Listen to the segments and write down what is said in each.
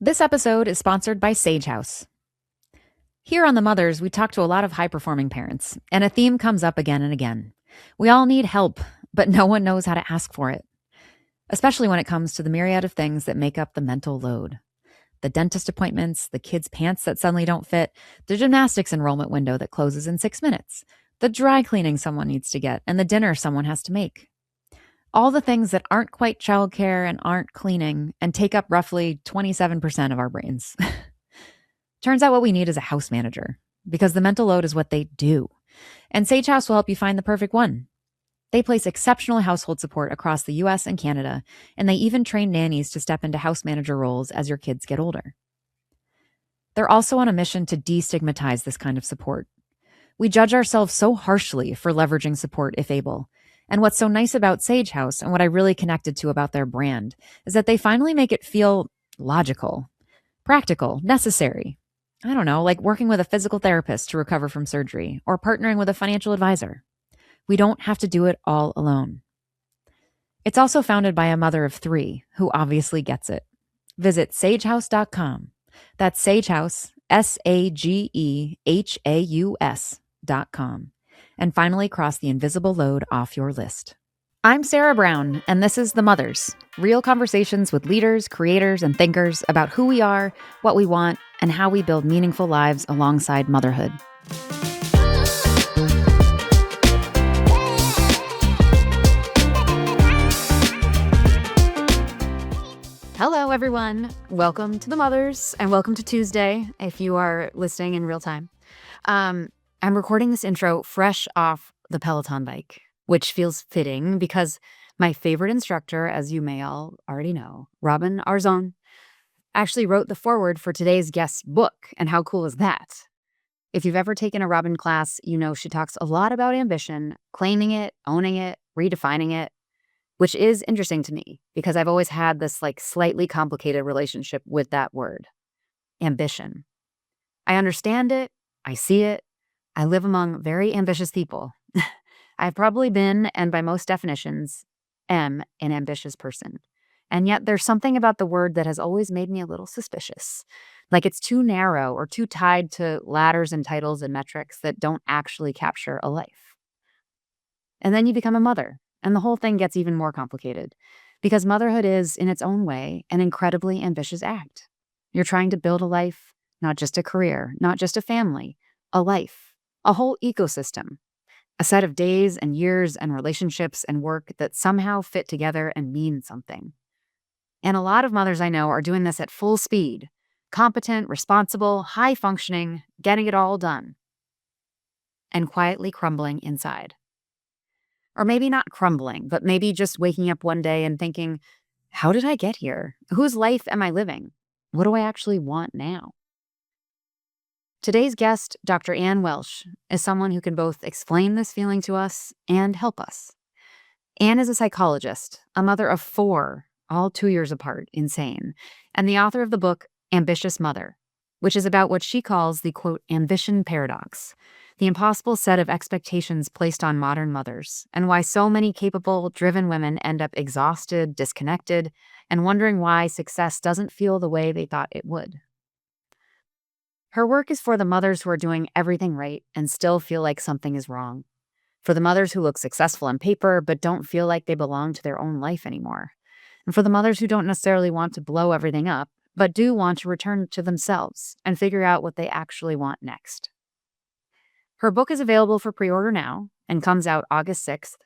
This episode is sponsored by Sage House. Here on The Mothers, we talk to a lot of high-performing parents, and a theme comes up again and again. We all need help, but no one knows how to ask for it, especially when it comes to the myriad of things that make up the mental load. The dentist appointments, the kids' pants that suddenly don't fit, the gymnastics enrollment window that closes in 6 minutes, the dry cleaning someone needs to get, and the dinner someone has to make. All the things that aren't quite childcare and aren't cleaning and take up roughly 27% of our brains. Turns out what we need is a house manager, because the mental load is what they do. And Sage House will help you find the perfect one. They place exceptional household support across the US and Canada, and they even train nannies to step into house manager roles as your kids get older. They're also on a mission to destigmatize this kind of support. We judge ourselves so harshly for leveraging support if able. And what's so nice about Sage House, and what I really connected to about their brand, is that they finally make it feel logical, practical, necessary. I don't know, like working with a physical therapist to recover from surgery, or partnering with a financial advisor. We don't have to do it all alone. It's also founded by a mother of 3 who obviously gets it. Visit sagehouse.com. That's Sagehouse, SAGEHAUS.com. And finally cross the invisible load off your list. I'm Sarah Brown, and this is The Mothers, real conversations with leaders, creators, and thinkers about who we are, what we want, and how we build meaningful lives alongside motherhood. Hello, everyone. Welcome to The Mothers, and welcome to Tuesday, if you are listening in real time. I'm recording this intro fresh off the Peloton bike, which feels fitting because my favorite instructor, as you may all already know, Robin Arzon, actually wrote the foreword for today's guest's book. And how cool is that? If you've ever taken a Robin class, you know she talks a lot about ambition, claiming it, owning it, redefining it, which is interesting to me because I've always had this slightly complicated relationship with that word, ambition. I understand it. I see it. I live among very ambitious people. I've probably been, and by most definitions, am an ambitious person. And yet there's something about the word that has always made me a little suspicious. Like it's too narrow or too tied to ladders and titles and metrics that don't actually capture a life. And then you become a mother, and the whole thing gets even more complicated. Because motherhood is, in its own way, an incredibly ambitious act. You're trying to build a life, not just a career, not just a family, a life. A whole ecosystem, a set of days and years and relationships and work that somehow fit together and mean something. And a lot of mothers I know are doing this at full speed, competent, responsible, high functioning, getting it all done, and quietly crumbling inside. Or maybe not crumbling, but maybe just waking up one day and thinking, how did I get here? Whose life am I living? What do I actually want now? Today's guest, Dr. Ann Welsh, is someone who can both explain this feeling to us and help us. Ann is a psychologist, a mother of 4, all 2 years apart, insane, and the author of the book Ambitious Mother, which is about what she calls the, quote, ambition paradox, the impossible set of expectations placed on modern mothers, and why so many capable, driven women end up exhausted, disconnected, and wondering why success doesn't feel the way they thought it would. Her work is for the mothers who are doing everything right and still feel like something is wrong. For the mothers who look successful on paper but don't feel like they belong to their own life anymore. And for the mothers who don't necessarily want to blow everything up, but do want to return to themselves and figure out what they actually want next. Her book is available for pre-order now and comes out August 6th.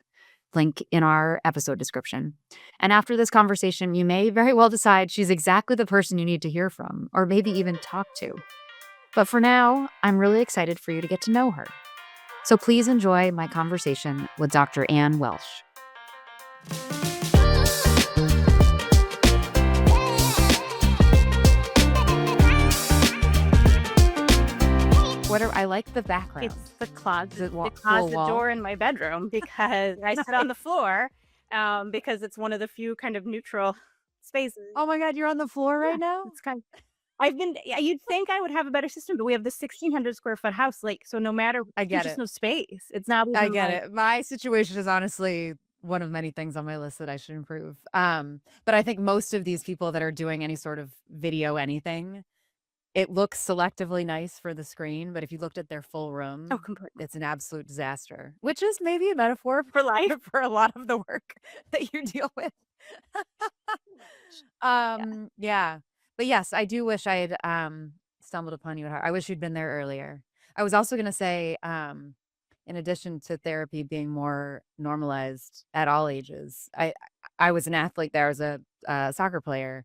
Link in our episode description. And after this conversation, you may very well decide she's exactly the person you need to hear from, or maybe even talk to. But for now, I'm really excited for you to get to know her. So please enjoy my conversation with Dr. Ann Welsh. I like the background. It's the closet wall? door in my bedroom because I sit on the floor because it's one of the few kind of neutral spaces. Oh my God, you're on the floor right now? It's kind of, you'd think I would have a better system, but we have this 1,600 square foot house. So no matter, I get there's just it. no space. It's not even I get it. My situation is honestly one of many things on my list that I should improve. But I think most of these people that are doing any sort of video anything, it looks selectively nice for the screen, but if you looked at their full Oh, room, completely. it's an absolute disaster, which is maybe a metaphor For life? for a lot of the work that you deal with. Yeah. Yeah. But yes, I do wish I had stumbled upon you at heart. I wish you'd been there earlier. I was also gonna say, in addition to therapy being more normalized at all ages, I was an athlete there. I was a soccer player,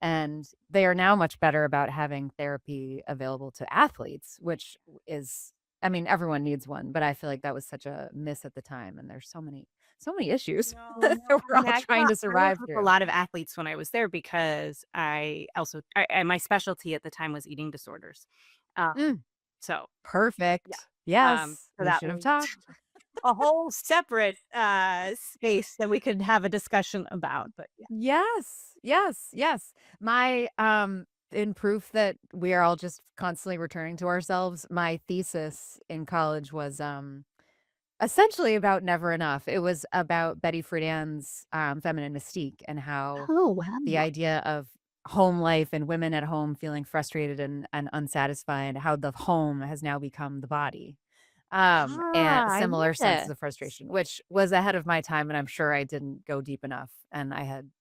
and they are now much better about having therapy available to athletes, which is, I mean, everyone needs one, but I feel like that was such a miss at the time, and there's so many issues No, that no. we're I mean, all trying to I worked survive with a through. lot of athletes when I was there because my specialty at the time was eating disorders. Mm, So yeah. perfect. Yes, So we that should have was talked. a whole separate space that we could have a discussion about. But yeah. Yes, yes, yes. My, in proof that we are all just constantly returning to ourselves, my thesis in college was, essentially about Never Enough. It was about Betty Friedan's, feminine mystique and how Oh the wow. idea of home life and women at home feeling frustrated and unsatisfied, how the home has now become the body. And I similar love senses it. of frustration, which was ahead of my time, and I'm sure I didn't go deep enough. And I had,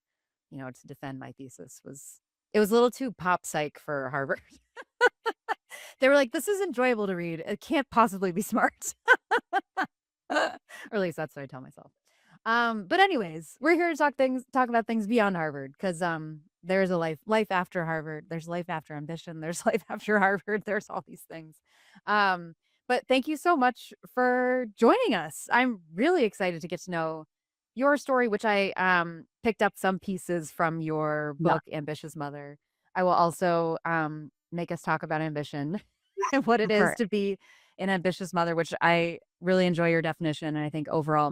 to defend my thesis was it was a little too pop psych for Harvard. They were like, "This is enjoyable to read. It can't possibly be smart." Or at least that's what I tell myself. But anyways, we're here to talk about things beyond Harvard because there's a life after Harvard. There's life after ambition. There's life after Harvard. There's all these things. Um, but thank you so much for joining us. I'm really excited to get to know your story, which I picked up some pieces from your No, book, Ambitious Mother. I will also make us talk about ambition and what it is for to be an ambitious mother, which I really enjoy your definition. And I think overall,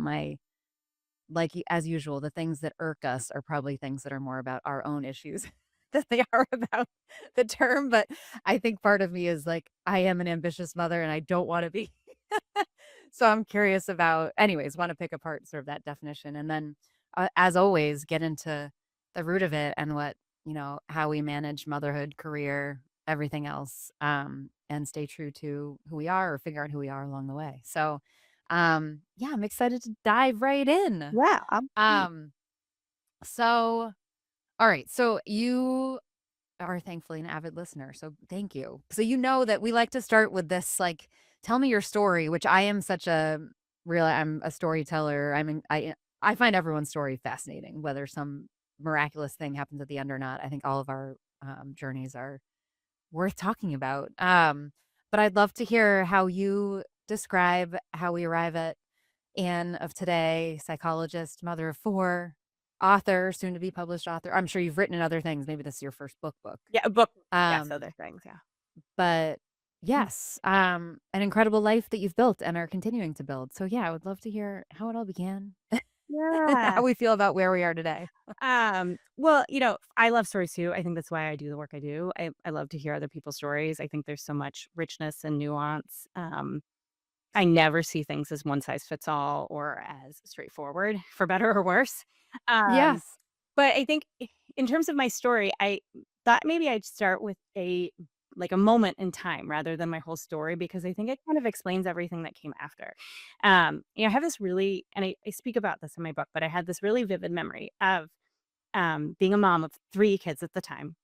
as usual, the things that irk us are probably things that are more about our own issues than they are about the term. But I think part of me is like, I am an ambitious mother and I don't want to be. So I'm curious about, anyways, want to pick apart sort of that definition. And then, as always, get into the root of it and how we manage motherhood, career, everything else, and stay true to who we are or figure out who we are along the way. So, yeah, I'm excited to dive right in. yeah. Um, so, all right. So you are thankfully an avid listener. So thank you. So you know that we like to start with this, like, tell me your story, which I am such a I'm a storyteller. I find everyone's story fascinating, whether some miraculous thing happens at the end or not. I think all of our journeys are worth talking about. But I'd love to hear how you describe how we arrive at Anne of today, psychologist, mother of four, author, soon to be published author. I'm sure you've written in other things. Maybe this is your first book. Yeah, a book. Yes, Um, other things. Yeah. but Mm. yes, an incredible life that you've built and are continuing to build. So yeah, I would love to hear how it all began, Yeah. how we feel about where we are today. Well, I love stories too. I think that's why I do the work I do. I love to hear other people's stories. I think there's so much richness and nuance. I never see things as one size fits all or as straightforward, for better or worse. Um, Yes. but I think in terms of my story, I thought maybe I'd start with a moment in time rather than my whole story because I think it kind of explains everything that came after. I have this really, and I speak about this in my book, but I had this really vivid memory of being a mom of 3 kids at the time,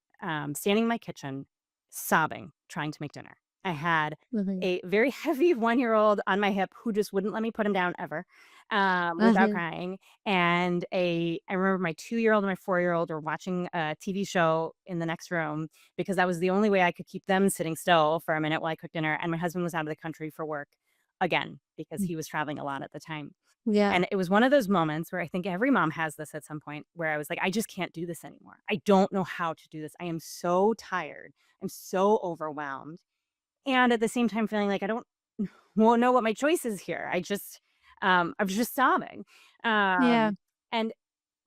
standing in my kitchen, sobbing, trying to make dinner. I had Mhm. a very heavy one-year-old on my hip who just wouldn't let me put him down ever, without Mhm. crying, and I remember my 2-year-old and my 4-year-old were watching a TV show in the next room because that was the only way I could keep them sitting still for a minute while I cooked dinner, and my husband was out of the country for work again because he was traveling a lot at the time. Yeah. And it was one of those moments where I think every mom has this at some point where I was like, I just can't do this anymore. I don't know how to do this. I am so tired. I'm so overwhelmed. And at the same time, feeling like I don't won't know what my choice is here. I was just sobbing. Yeah. Um, and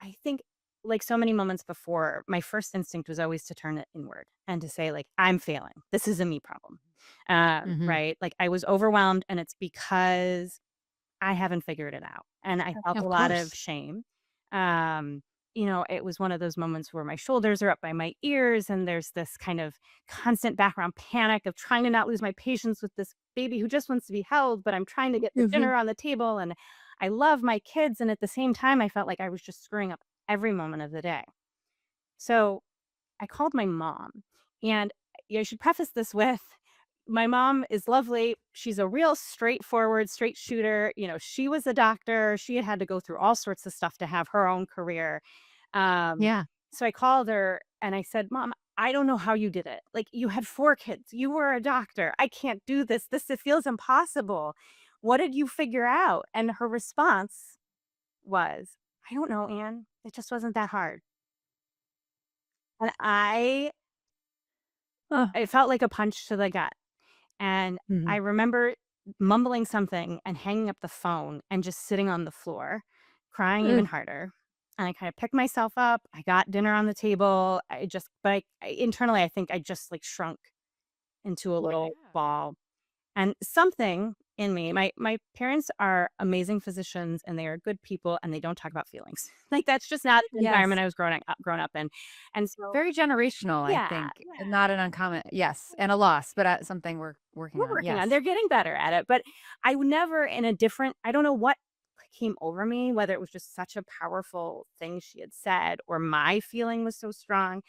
I think like so many moments before, my first instinct was always to turn it inward and to say, like, I'm failing. This is a me problem. Mhm. Right. Like I was overwhelmed and it's because I haven't figured it out. and I felt a Of lot of course. shame. Um, it was one of those moments where my shoulders are up by my ears, and there's this kind of constant background panic of trying to not lose my patience with this baby who just wants to be held, but I'm trying to get the Mhm. dinner on the table, and I love my kids, and at the same time, I felt like I was just screwing up every moment of the day. So I called my mom, and I should preface this with my mom is lovely. She's a real straightforward, straight shooter. She was a doctor. She had to go through all sorts of stuff to have her own career. Um, Yeah. so I called her and I said, "Mom, I don't know how you did it. Like you had 4 kids. You were a doctor. I can't do this. It feels impossible. What did you figure out?" And her response was, "I don't know, Anne. It just wasn't that hard." And Oh. it felt like a punch to the gut. And I Mhm. remember mumbling something and hanging up the phone and just sitting on the floor, crying even Ugh. harder. And I kind of picked myself up. I got dinner on the table. Internally, I think I just like shrunk into a Yeah. little ball. And something in me, my parents are amazing physicians and they are good people and they don't talk about feelings. Like that's just not the Yes. environment I was grown up in. And so, Very generational, I yeah, think. Not an uncommon, yes, and a loss, but, something we're working we're on, working on yes. they're getting better at it, but I would never in a different I don't know what came over me, whether it was just such a powerful thing she had said or my feeling was so strong.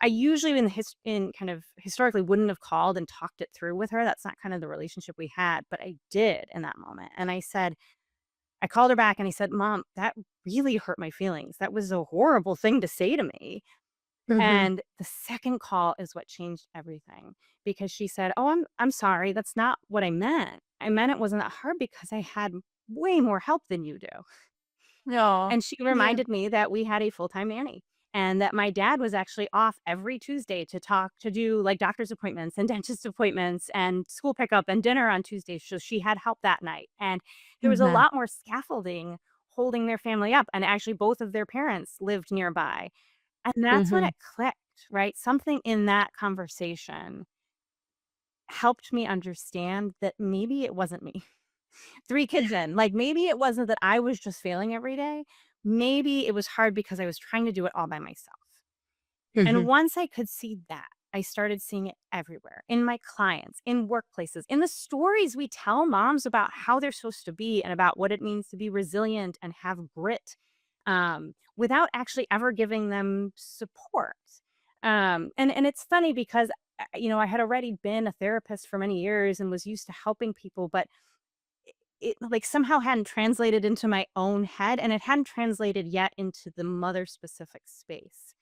I usually in kind of historically wouldn't have called and talked it through with her. That's not kind of the relationship we had, but I did in that moment. And I called her back and I said, "Mom, that really hurt my feelings. That was a horrible thing to say to me." Mhm. And the second call is what changed everything because she said, "Oh, I'm sorry. That's not what I meant. I meant it wasn't that hard because I had way more help than you do." Aw. And she Yeah. reminded me that we had a full-time nanny and that my dad was actually off every Tuesday to do like doctor's appointments and dentist appointments and school pickup and dinner on Tuesdays. So she had help that night. And there was a Mhm. lot more scaffolding holding their family up. And actually both of their parents lived nearby. And that's when Mhm. it clicked, right? Something in that conversation helped me understand that maybe it wasn't me. 3 kids in, like, maybe it wasn't that I was just failing every day. Maybe it was hard because I was trying to do it all by myself. And Mhm. once I could see that, I started seeing it everywhere in my clients, in workplaces, in the stories we tell moms about how they're supposed to be and about what it means to be resilient and have grit without actually ever giving them support. And it's funny because I had already been a therapist for many years and was used to helping people, but it, like, somehow hadn't translated into my own head, and it hadn't translated yet into the mother-specific space.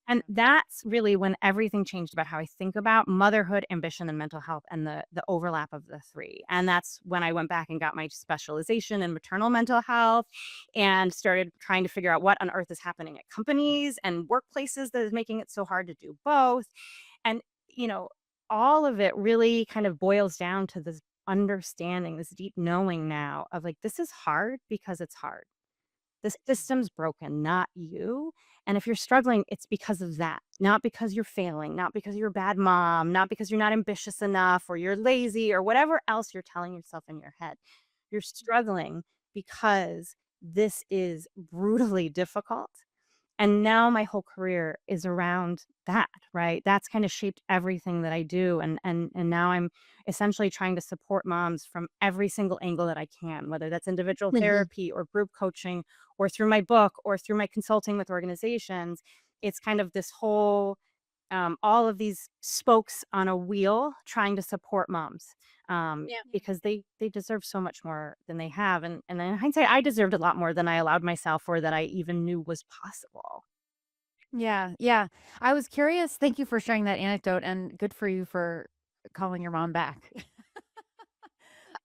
And that's really when everything changed about how I think about motherhood, ambition, and mental health, and the overlap of the 3. And that's when I went back and got my specialization in maternal mental health and started trying to figure out what on earth is happening at companies and workplaces that is making it so hard to do both. And, you know, all of it really kind of boils down to this understanding, this deep knowing now of like, this is hard because it's hard. The system's broken, not you. And if you're struggling, it's because of that, not because you're failing, not because you're a bad mom, not because you're not ambitious enough or you're lazy or whatever else you're telling yourself in your head. You're struggling because this is brutally difficult and now my whole career is around that, right? That's kinda shaped everything that I do, and now I'm essentially trying to support moms from every single angle that I can, whether that's individual Mhm. therapy or group coaching or through my book or through my consulting with organizations. It's kind of this whole all of these spokes on a wheel trying to support moms, Yeah. because they deserve so much more than they have, and in hindsight, I deserved a lot more than I allowed myself or that I even knew was possible. Yeah, yeah. I was curious, thank you for sharing that anecdote, and good for you for calling your mom back.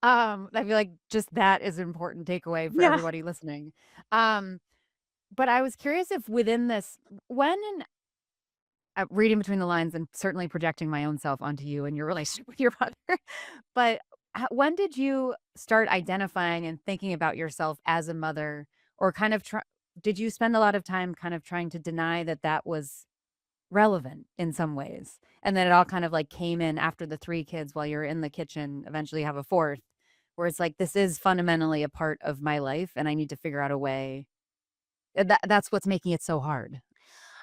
I feel like just that is an important takeaway for Yeah. everybody listening. Um, but I was curious if within this when and reading between the lines and certainly projecting my own self onto you and your relationship with your mother, but when did you start identifying and thinking about yourself as a mother or kind of did you spend a lot of time kind of trying to deny that that was relevant in some ways, and then it all kind of, like, came in after the 3 kids while you're in the kitchen, eventually have a 4th. where it's like, this is fundamentally a part of my life and I need to figure out a way that's what's making it so hard.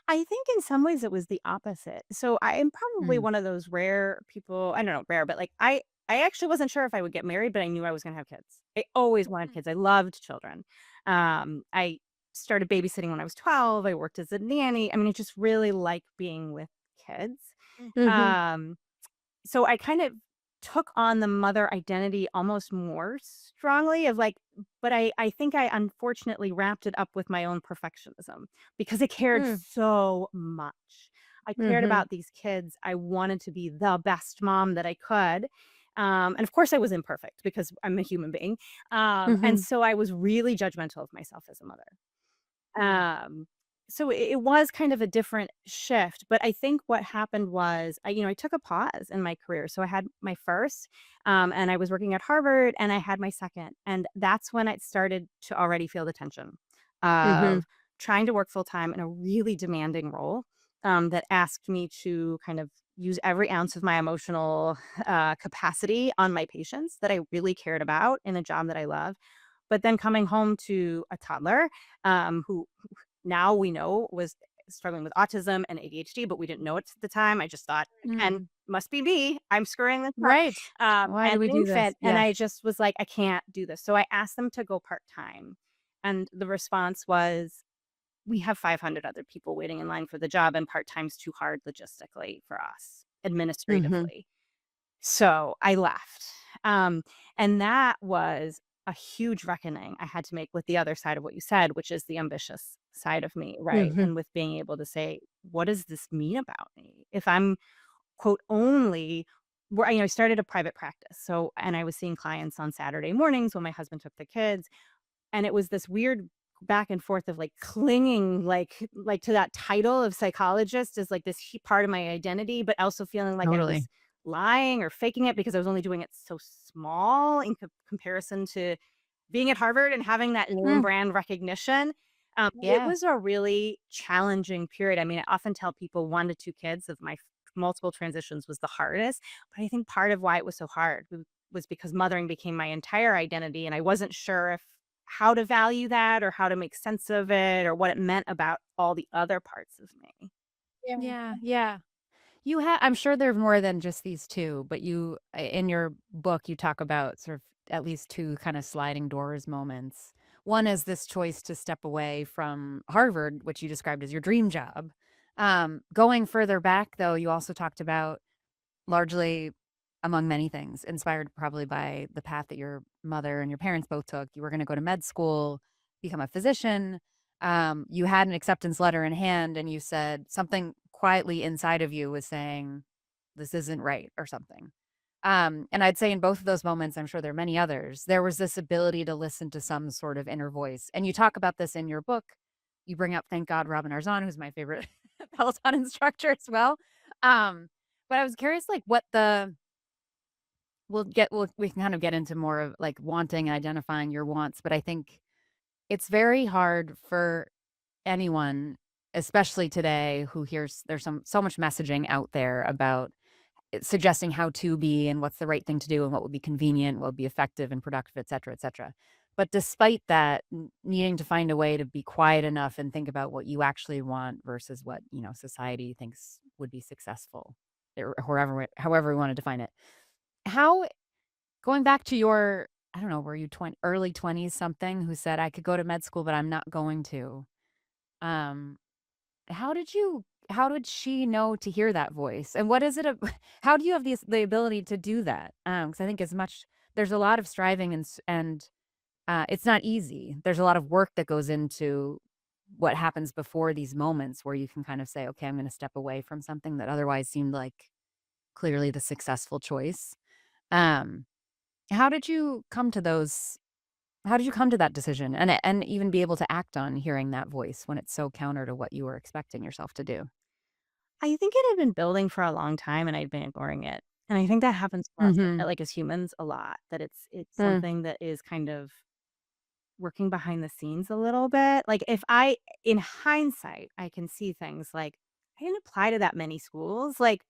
I think in some ways it was the opposite. So I am probably Mm. one of those rare people, I don't know, rare, but like I actually wasn't sure if I would get married, but I knew I was going to have kids. I always wanted Mm. kids. I loved children. I started babysitting when I was 12. I worked as a nanny. I mean, I just really like being with kids. Mhm. Um so I kind of took on the mother identity almost more strongly of like, but I think I unfortunately wrapped it up with my own perfectionism because I cared Mm. so much. I cared Mhm. about these kids. I wanted to be the best mom that I could. And of course I was imperfect because I'm a human being. And Mhm. so I was really judgmental of myself as a mother. Mm. Um, so it was kind of a different shift, but I think what happened was I took a pause in my career. So I had my first, and I was working at Harvard, and I had my second, and that's when I started to already feel the tension Mhm. of trying to work full time in a really demanding role, that asked me to kind of use every ounce of my emotional capacity on my patients that I really cared about in a job that I love. But then coming home to a toddler, who now we know was struggling with autism and ADHD, but we didn't know it at the time. I just thought, again, Mm. must be me. I'm screwing this up. Right. Why do And we an do this? infant. And Yeah. I just was like, I can't do this. So I asked them to go part time. And the response was, we have 500 other people waiting in line for the job, and part time's too hard logistically for us, Mhm. administratively. So I left. Um, and that was a huge reckoning I had to make with the other side of what you said, which is the ambitious side of me, right? Mhm. And with being able to say, what does this mean about me? If I'm, quote, only where I started a private practice. So, and I was seeing clients on Saturday mornings when my husband took the kids. And it was this weird back and forth of, like, clinging, like, to that title of psychologist as, like, this part of my identity, but also feeling like I was Totally. lying or faking it because I was only doing it so small in comparison to being at Harvard and having that name Mm. brand recognition. It Yeah. was a really challenging period. I mean, I often tell people 1 to 2 kids of my multiple transitions was the hardest, but I think part of why it was so hard was because mothering became my entire identity, and I wasn't sure if how to value that or how to make sense of it or what it meant about all the other parts of me. Yeah. Yeah. Yeah. I'm sure there are more than just these 2, but in your book, you talk about sort of at least 2 kinda sliding doors moments. One is this choice to step away from Harvard, which you described as your dream job. Going further back, though, you also talked about largely, among many things, inspired probably by the path that your mother and your parents both took. You were gonna go to med school, become a physician. You had an acceptance letter in hand, and you said something quietly inside of you was saying, "This isn't right," or something. And I'd say in both of those moments, I'm sure there are many others, there was this ability to listen to some sort of inner voice. And you talk about this in your book. You bring up, thank God, Robin Arzon, who's my favorite Peloton instructor as well. Um, but I was curious, like, what the we can kind of get into more of, like, wanting and identifying your wants, but I think it's very hard for anyone, especially today, who hears there's so much messaging out there about suggesting how to be and what's the right thing to do and what would be convenient, what would be effective and productive, et cetera, et cetera. But despite that, needing to find a way to be quiet enough and think about what you actually want versus what, society thinks would be successful, or however we want to define it. How Going back to your, I don't know, were you early 20s something, who said, "I could go to med school, but I'm not going to." Um, how did she know to hear that voice? And what is it ab how do you have the ability to do that? Because I think there's a lot of striving and it's not easy. There's a lot of work that goes into what happens before these moments where you can kind of say, "Okay, I'm gonna step away from something that otherwise seemed like clearly the successful choice." Um, how did you come to those how did you come to that decision and even be able to act on hearing that voice when it's so counter to what you were expecting yourself to do? I think it had been building for a long time and I'd been ignoring it. And I think that happens for us, Mhm. like as humans a lot, that it's Mm. something that is kind of working behind the scenes a little bit. Like if I in hindsight, I can see things like I didn't apply to that many schools. Like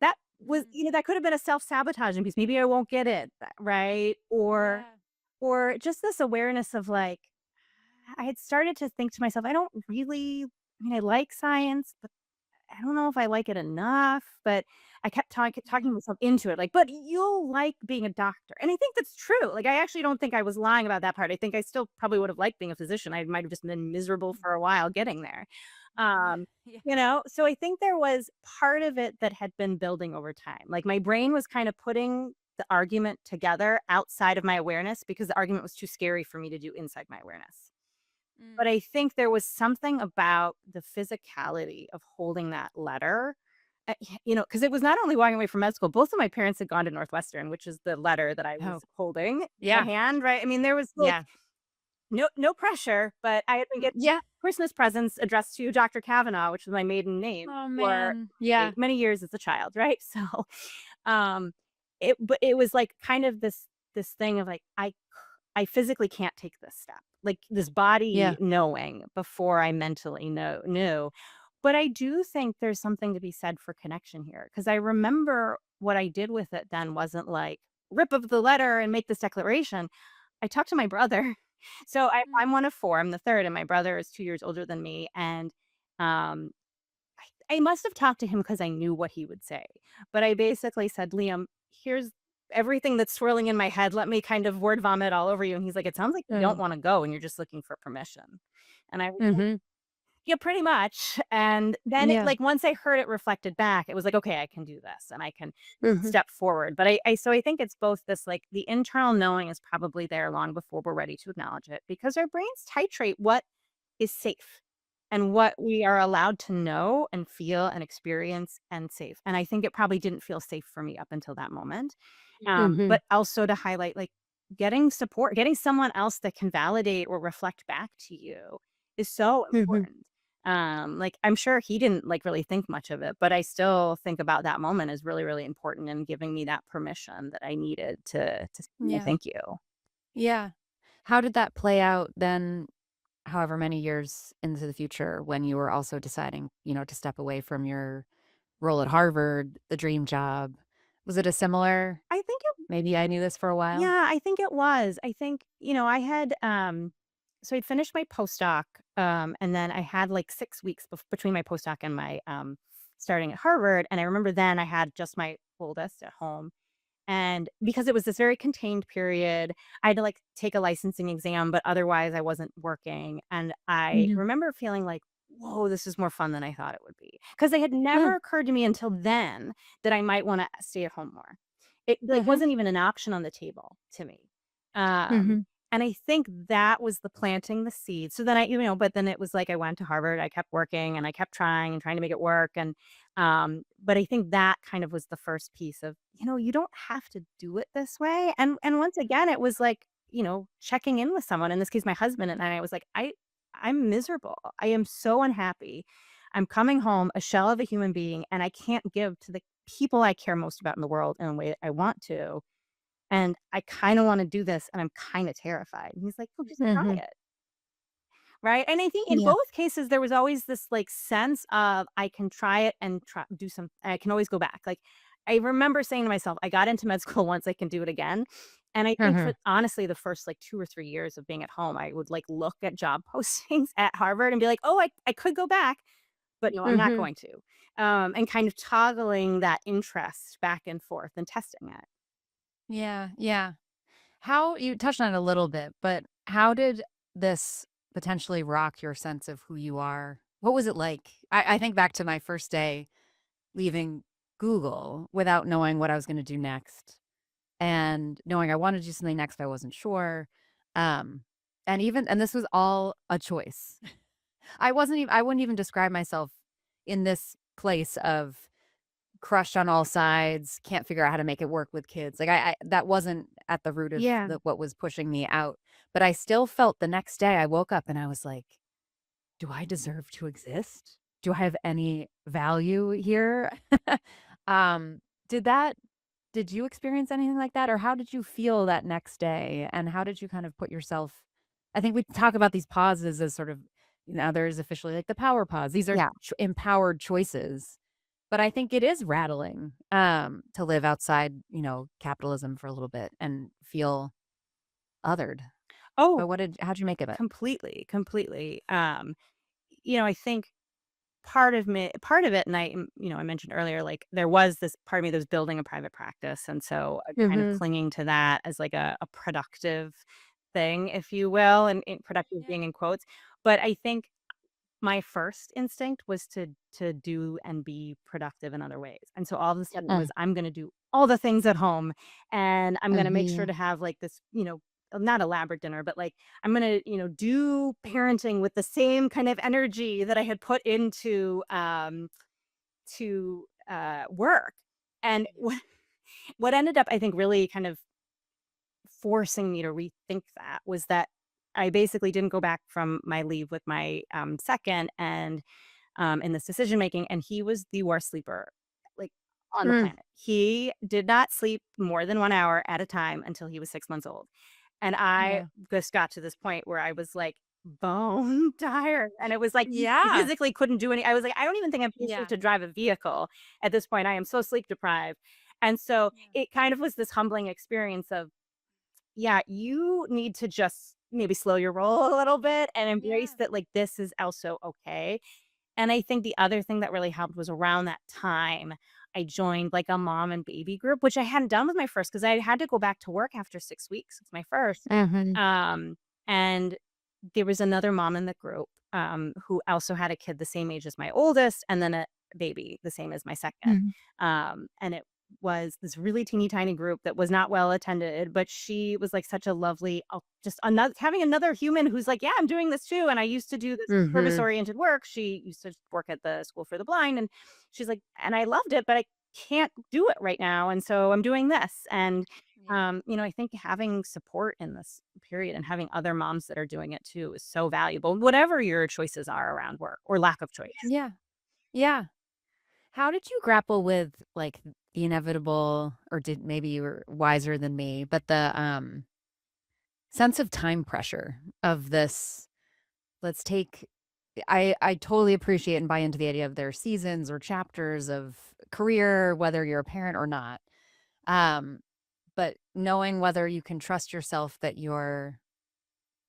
that was, Mm. that could have been a self-sabotaging piece. Maybe I won't get it, right? Yeah. Or just this awareness of like, I had started to think to myself, I like science, but I don't know if I like it enough, but I kept talking Yeah. myself into it, like, "But you'll like being a doctor." And I think that's true. Like, I actually don't think I was lying about that part. I think I still probably would have liked being a physician. I might have just been miserable Mm. for a while getting there. Um, Yeah. so I think there was part of it that had been building over time. Like, my brain was kind of putting the argument together outside of my awareness because the argument was too scary for me to do inside my awareness. But Mm. I think there was something about the physicality of holding that letter, because it was not only walking away from med school, both of my parents had gone to Northwestern, which is the letter that I Oh, was holding in my yeah. hand, right? I mean, there was, like, Yeah. no pressure, but I had been Mm, getting yeah. Christmas presents addressed to Doctor Kavanaugh, which was my maiden name, Oh, for man. Yeah. many years as a child, right? So, um, it was, like, kind of this thing of, like, I physically can't take this step, like, this body Yeah. knowing before I mentally knew. But I do think there's something to be said for connection here, because I remember what I did with it then wasn't like, rip up the letter and make this declaration. I talked to my brother. So I'm Mm. one of 4, I'm the 3rd, and my brother is 2 years older than me, and, um, I must have talked to him because I knew what he would say, but I basically said, "Liam, here's everything that's swirling in my head, let me kind of word vomit all over you," and he's like, "It sounds like you don't Mm. wanna go and you're just looking for permission." And I was like, Mhm. "Yeah, pretty much," and then Yeah. once I heard it reflected back, it was like, "Okay, I can do this and I can Mhm. step forward," but I think it's both this, like, the internal knowing is probably there long before we're ready to acknowledge it because our brains titrate what is safe and what we are allowed to know and feel and experience and safe. And I think it probably didn't feel safe for me up until that moment. Mhm. But also to highlight like getting support, getting someone else that can validate or reflect back to you is so Mhm. important. Like I'm sure he didn't like really think much of it, but I still think about that moment as really, really important and giving me that permission that I needed to say, "Yeah, Yeah. thank you." Yeah. How did that play out then, however many years into the future when you were also deciding, to step away from your role at Harvard, the dream job? Was it a similar, I think "Maybe I knew this for a while?" Yeah, I think it was. I think, I had so I'd finished my postdoc, and then I had like 6 weeks between my postdoc and my starting at Harvard, and I remember then I had just my oldest at home. And because it was this very contained period, I had to like take a licensing exam, but otherwise I wasn't working. And I Mhm. remember feeling like, whoa, this is more fun than I thought it would be. Because it had never Mm. occurred to me until then that I might want to stay at home more. It like Mhm. wasn't even an option on the table to me. Um, Mhm. and I think that was the planting the seed. So then but then it was like I went to Harvard, I kept working and I kept trying and trying to make it work. And but I think that kind of was the first piece of, you don't have to do it this way. And once again, it was like, checking in with someone, in this case, my husband, and I was like, I'm miserable. I am so unhappy. I'm coming home a shell of a human being, and I can't give to the people I care most about in the world in a way that I want to. And I kind of want to do this, and I'm kind of terrified. And he's like, "Well, just try Mhm. it." Right? And I think in Yeah. both cases, there was always this, like, sense of I can try it and do some I can always go back. Like, I remember saying to myself, "I got into med school once, I can do it again." And I think for Mhm. honestly, the first, like, 2 or 3 years of being at home, I would, like, look at job postings at Harvard and be like, "Oh, I could go back, but no, I'm not Mhm. going to." And kind of toggling that interest back and forth and testing it. Yeah, yeah. How you touched on it a little bit, but how did this potentially rock your sense of who you are? What was it like? I think back to my first day leaving Google without knowing what I was gonna do next and knowing I wanted to do something next, but I wasn't sure. Um, and this was all a choice. I wouldn't even describe myself in this place of crushed on all sides, can't figure out how to make it work with kids. Like I that wasn't at the root of Yeah. what was pushing me out. But I still felt the next day I woke up and I was like, "Do I deserve to exist? Do I have any value here?" um, did that did you experience anything like that or how did you feel that next day and how did you kind of put yourself I think we talk about these pauses as sort of there's officially like the power pause. These are Yeah. empowered choices. But I think it is rattling, to live outside, capitalism for a little bit and feel othered. Oh, But how'd you make of it? completely, completely. I think part of it, and I mentioned earlier, like, there was this part of me that was building a private practice, and so, kind of Mhm. clinging to that as, like, a productive thing, if you will, and productive Yeah. being in quotes, but I think my first instinct was to do and be productive in other ways, and so all of a sudden it Mm, was, "I'm gonna do all the things at home, and I'm gonna make sure mhm. to have, like, this," not elaborate dinner, but, like, I'm gonna, do parenting with the same kind of energy that I had put into, work, and Yeah. what ended up, I think, really kind of forcing me to rethink that was that I basically didn't go back from my leave with my, second and in this decision making, and he was the worst sleeper, like, on the Mm, planet. He did not sleep more than 1 hour at a time until he was 6 months old, and I yeah. just got to this point where I was, like, bone tired, and it was like he Yeah. physically couldn't do any I was like, "I don't even think I'm patient Yeah. to drive a vehicle at this point, I am so sleep deprived," and so Yeah. it kind of was this humbling experience of, yeah, you need to just maybe slow your roll a little bit and embrace Yeah. that, like, this is also okay. And I think the other thing that really helped was around that time, I joined, like, a mom and baby group, which I hadn't done with my first because I had to go back to work after 6 weeks with my first. Mhm. Um, and there was another mom in the group, who also had a kid the same age as my oldest and then a baby the same as my second. Mhm. And it was this really teeny tiny group that was not well attended, but she was, like, such a lovely just another having another human who's like, "Yeah, I'm doing this too, and I used to do this Mhm. service-oriented work." She used to work at the school for the blind, and she's like, "And I loved it, but I can't do it right now, and so I'm doing this." And, Yeah. I think having support in this period and having other moms that are doing it too is so valuable, whatever your choices are around work or lack of choice. Yeah. Yeah. How did you grapple with, like, the inevitable, or did maybe you were wiser than me, but the, sense of time pressure of this, let's take I totally appreciate and buy into the idea of their seasons or chapters of career, whether you're a parent or not. Um, but knowing whether you can trust yourself that you're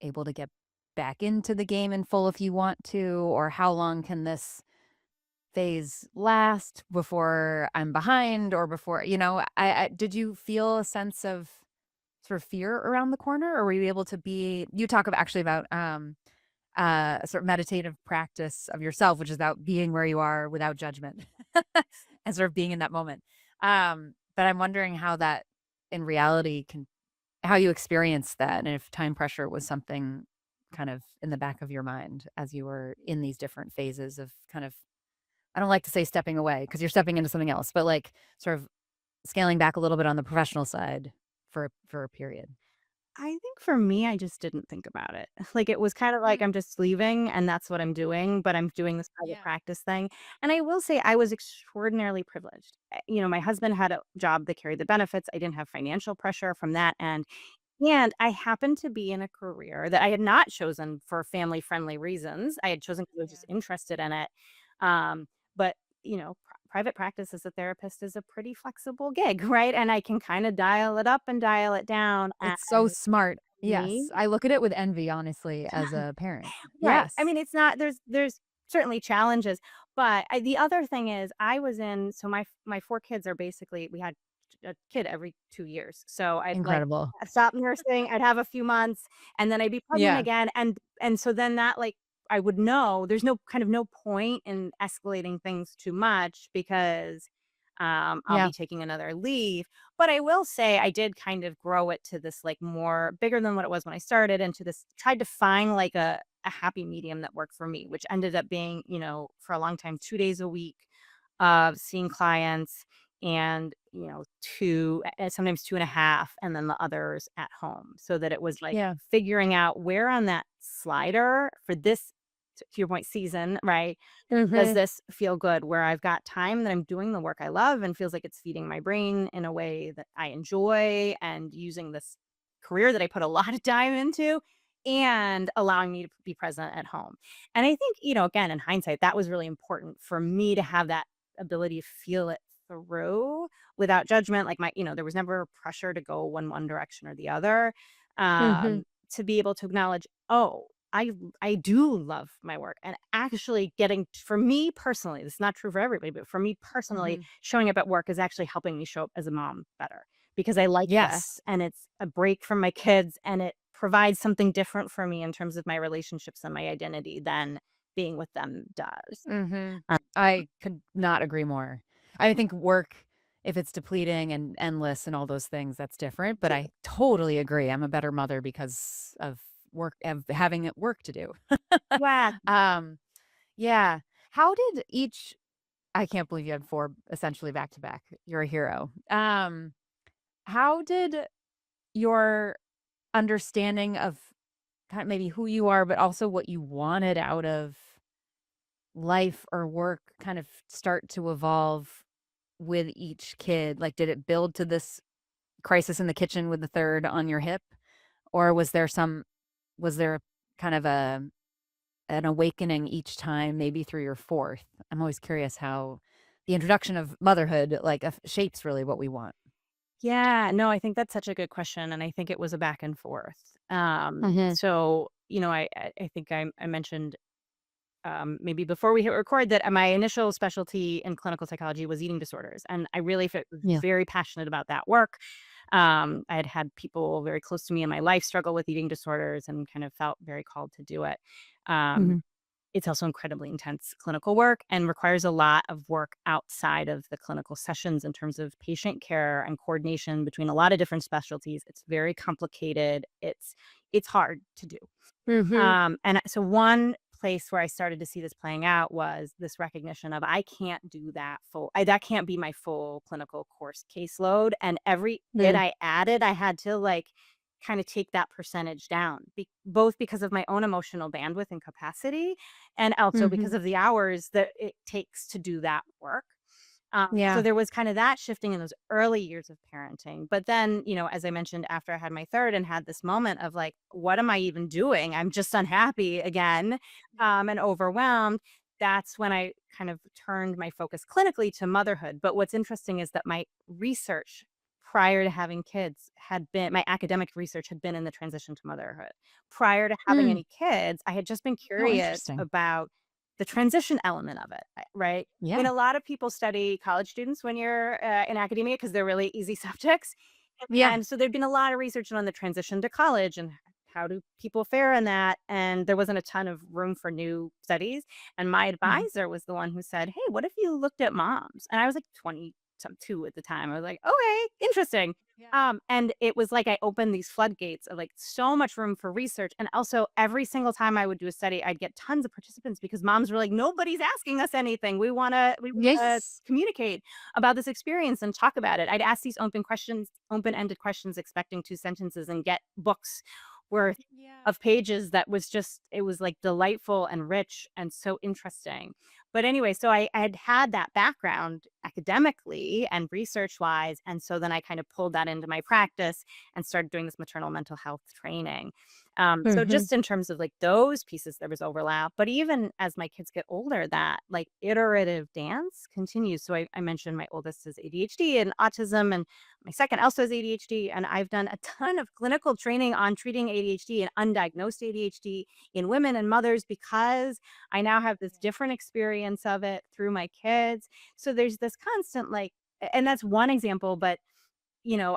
able to get back into the game in full if you want to, or how long can this phase last before I'm behind or before, I did you feel a sense of sort of fear around the corner, or were you able to you talk actually about a sort of meditative practice of yourself, which is about being where you are without judgment and sort of being in that moment. But I'm wondering how that in reality how you experience that, and if time pressure was something kind of in the back of your mind as you were in these different phases of kind of, I don't like to say stepping away because you're stepping into something else, but like sort of scaling back a little bit on the professional side for a period. I think for me, I just didn't think about it. Like, it was kind of like Mm, I'm just leaving and that's what I'm doing, but I'm doing this private yeah. practice thing. And I will say I was extraordinarily privileged. My husband had a job that carried the benefits. I didn't have financial pressure from that end. And I happened to be in a career that I had not chosen for family friendly reasons. I had chosen because I was just Yeah. interested in it. Um, but, private practice as a therapist is a pretty flexible gig, right? And I can kind of dial it up and dial it down. It's so smart. Me? Yes. I look at it with envy, honestly, as a parent. Right. I Yes. mean, it's not there's certainly challenges, but the other thing is I was in so my 4 kids are basically we had a kid every 2 years. So I'd like Incredible. stop nursing, I'd have a few months, and then I'd be pregnant Yeah. again, and so then that, like, I would know there's no point in escalating things too much because, I'll Yeah. be taking another leave. But I will say I did kind of grow it to this, like, more bigger than what it was when I started into this tried to find, like, a happy medium that worked for me, which ended up being, for a long time, 2 days a week of seeing clients and, 2 sometimes 2.5, and then the others at home, so that it was, like, Yeah. figuring out where on that slider for this, to your point, season, right? Does Mhm. this feel good where I've got time that I'm doing the work I love and feels like it's feeding my brain in a way that I enjoy and using this career that I put a lot of time into and allowing me to be present at home. And I think, again, in hindsight, that was really important for me to have that. ability to feel it through without judgment. Like there was never pressure to go one direction or the other. Mhm. To be able to acknowledge, oh, I do love my work, and actually getting for me personally, this is not true for everybody, but for me personally, Mhm. showing up at work is actually helping me show up as a mom better because I like Yes. this and it's a break from my kids and it provides something different for me in terms of my relationships and my identity than being with them does. Mhm. Um, I could not agree more. I think work, if it's depleting and endless and all those things, that's different, but I totally agree. I'm a better mother because of having it work to do. yeah, Um, yeah. How did each I can't believe you had 4 essentially back to back. You're a hero. How did your understanding of kind of maybe who you are, but also what you wanted out of life or work kind of start to evolve with each kid? Like, did it build to this crisis in the kitchen with the 3rd on your hip? Or was there kind of an awakening each time, maybe through your 4th? I'm always curious how the introduction of motherhood, like, shapes really what we want. yeah, no, I think that's such a good question, and I think it was a back and forth. Mhm. So I think I mentioned maybe before we hit record that my initial specialty in clinical psychology was eating disorders, and I really was Yeah. very passionate about that work. I had had people very close to me in my life struggle with eating disorders, and kind of felt very called to do it. Um, Mhm. it's also incredibly intense clinical work and requires a lot of work outside of the clinical sessions in terms of patient care and coordination between a lot of different specialties. It's very complicated. It's hard to do. Mhm. And so one place where I started to see this playing out was this recognition of I can't do that can't be my full clinical course caseload. And every kid Mm. I added, I had to like kind of take that percentage down, both because of my own emotional bandwidth and capacity, and also because Mhm. of the hours that it takes to do that work. So Yeah. there was kind of that shifting in those early years of parenting. But then, as I mentioned, after I had my third and had this moment of like, what am I even doing? I'm just unhappy again, and overwhelmed. That's when I kind of turned my focus clinically to motherhood. But what's interesting is that my research prior to having kids my academic research had been in the transition to motherhood. Prior to having Mm. any kids, I had just been Oh, curious interesting. about the transition element of it, right? I mean, Yeah. a lot of people study college students when you're in academia because they're really easy subjects. Yeah. And so there'd been a lot of research on the transition to college and how do people fare in that. And there wasn't a ton of room for new studies. And my Mhm. advisor was the one who said, hey, what if you looked at moms? And I was like 20 some two at the time. I was like, okay, interesting. Yeah. And it was like I opened these floodgates of like so much room for research. And also every single time I would do a study, I'd get tons of participants because moms were like, nobody's asking us anything. We wanna Yes. communicate about this experience and talk about it. I'd ask these open-ended questions expecting 2 sentences and get books worth Yeah. of pages that was just it was like delightful and rich and so interesting. But anyway, so I had had that background academically and research wise. And so then I kind of pulled that into my practice and started doing this maternal mental health training. So Mhm. just in terms of like those pieces, there was overlap. But even as my kids get older, that like iterative dance continues. So I mentioned my oldest has ADHD and autism, and my second also has ADHD. And I've done a ton of clinical training on treating ADHD and undiagnosed ADHD in women and mothers because I now have this different experience of it through my kids. So there's this constant like and that's one example, but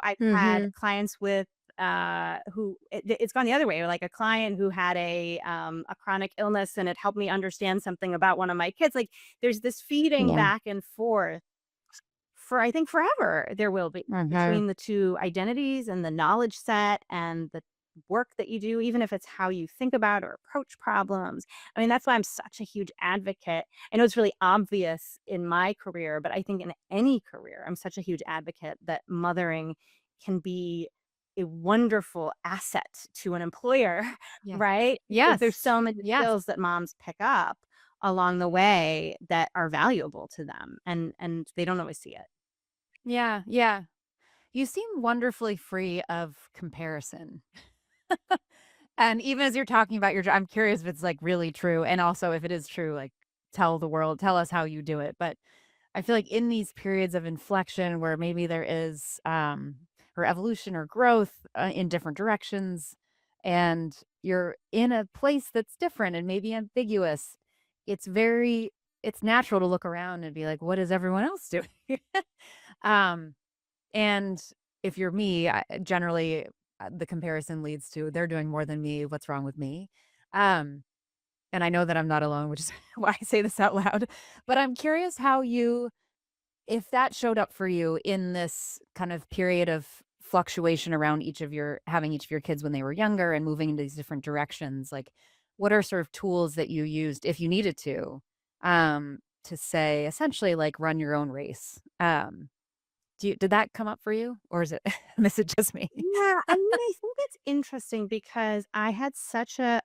I've had Mhm. clients with it's gone the other way, like a client who had a chronic illness and it helped me understand something about one of my kids. Like there's this feeding Yeah. back and forth for I think forever there will be Mhm. between the 2 identities and the knowledge set and the work that you do, even if it's how you think about or approach problems. I mean, that's why I'm such a huge advocate. I know it's really obvious in my career, but I think in any career, I'm such a huge advocate that mothering can be a wonderful asset to an employer, Yeah. right? Because there's Yes. so many Yes. skills that moms pick up along the way that are valuable to them and they don't always see it. Yeah, yeah. You seem wonderfully free of comparison. And even as you're talking about I'm curious if it's, like, really true, and also if it is true, like, tell us how you do it, but I feel like in these periods of inflection where maybe there is, or evolution or growth, in different directions, and you're in a place that's different and maybe ambiguous, it's very it's natural to look around and be like, "What is everyone else doing?" Um, and if you're me, generally, the comparison leads to, "They're doing more than me, what's wrong with me?" Um, and I know that I'm not alone, which is why I say this out loud, but I'm curious how you if that showed up for you in this kind of period of fluctuation around each of your kids when they were younger and moving into these different directions, like, what are sort of tools that you used, if you needed to say, essentially, like, run your own race? Did that come up for you, or is it is it just me? Yeah, I mean, I think it's interesting because I had such a,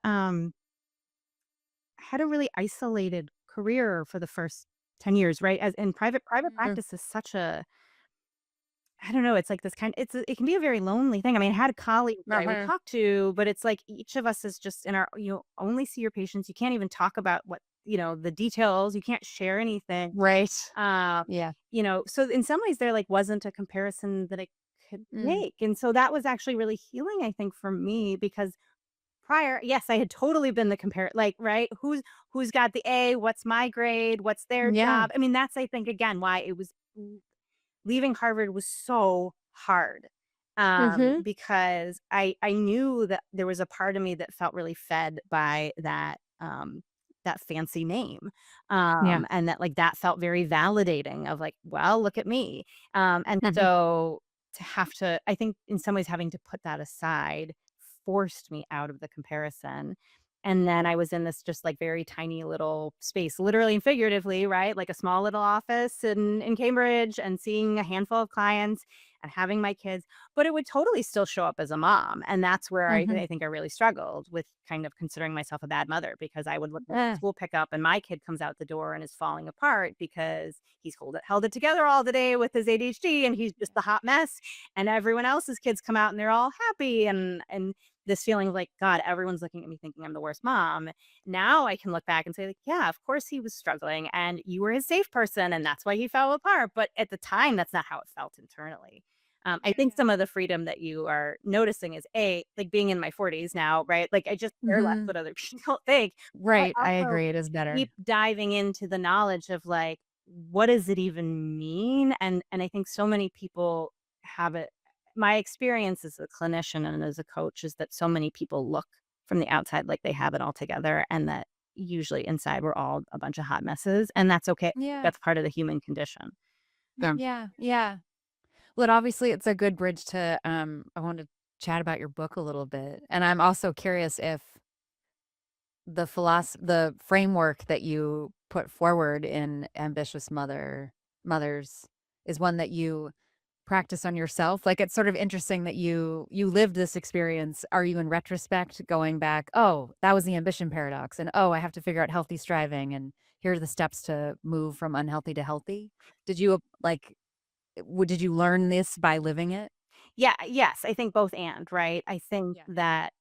had a really isolated career for the first 10 years, right? As in private Mm, practice is such a, I don't know, it's like this it can be a very lonely thing. I mean, I had colleagues that I would uh-huh. talk to, but it's like each of us is just in our, you only see your patients. You can't even talk about what, the details. You can't share anything. Right. Um, Yeah. so in some ways there like wasn't a comparison that I could Mm. make. And so that was actually really healing, I think, for me because prior, yes, I had totally been the compare like, right? Who's got the A? What's my grade? What's their Yeah. job? I mean, that's I think again why it was leaving Harvard was so hard, Mhm. because I knew that there was a part of me that felt really fed by that fancy name, Yeah. and that, like, that felt very validating of, like, "Well, look at me." And Mhm. so to have to I think in some ways having to put that aside forced me out of the comparison, and then I was in this just, like, very tiny little space, literally and figuratively, right? Like a small little office in Cambridge and seeing a handful of clients and having my kids, but it would totally still show up as a mom, and that's where I Mhm. think I really struggled with kind of considering myself a bad mother because I would look at Eh. school pickup and my kid comes out the door and is falling apart because he's held it together all the day with his ADHD and he's just the hot mess, and everyone else's kids come out and they're all happy and this feeling of like, God, everyone's looking at me thinking I'm the worst mom. Now I can look back and say, like, yeah, of course he was struggling and you were his safe person and that's why he fell apart. But at the time, that's not how it felt internally. I think Yeah. some of the freedom that you are noticing is like being in my 40s now, right? Like I just care less Mhm. what other people think, but Right, I also agree, it is better. keep diving into the knowledge of like, what does it even mean? And I think so many people have it my experience as a clinician and as a coach is that so many people look from the outside like they have it all together and that usually inside we're all a bunch of hot messes and that's okay. Yeah. That's part of the human condition. So Yeah, yeah. Well, obviously, it's a good bridge to, I want to chat about your book a little bit, and I'm also curious if the framework that you put forward in Ambitious Mothers is one that you practice on yourself? Like, it's sort of interesting that you lived this experience. Are you in retrospect going back, "Oh, that was the ambition paradox," and, "Oh, I have to figure out healthy striving, and here are the steps to move from unhealthy to healthy?" Did you, did you learn this by living it? yeah, yes, I think both and, right? I think Yeah. that,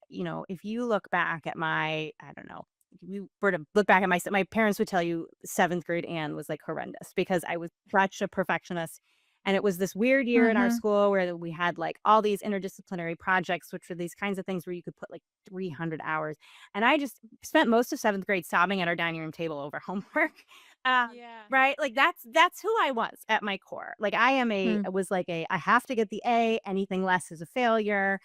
if you look back at I don't know, if you were to look back at my parents would tell you 7th grade Anne was like horrendous because I was such a perfectionist. And it was this weird year in our Mhm. school where we had like all these interdisciplinary projects, which were these kinds of things where you could put like 300 hours. And I just spent most of 7th grade sobbing at our dining room table over homework. Um, Yeah. Right? Like, that's who I was at my core. Like, Mm. I was like I have to get the A, anything less is a failure,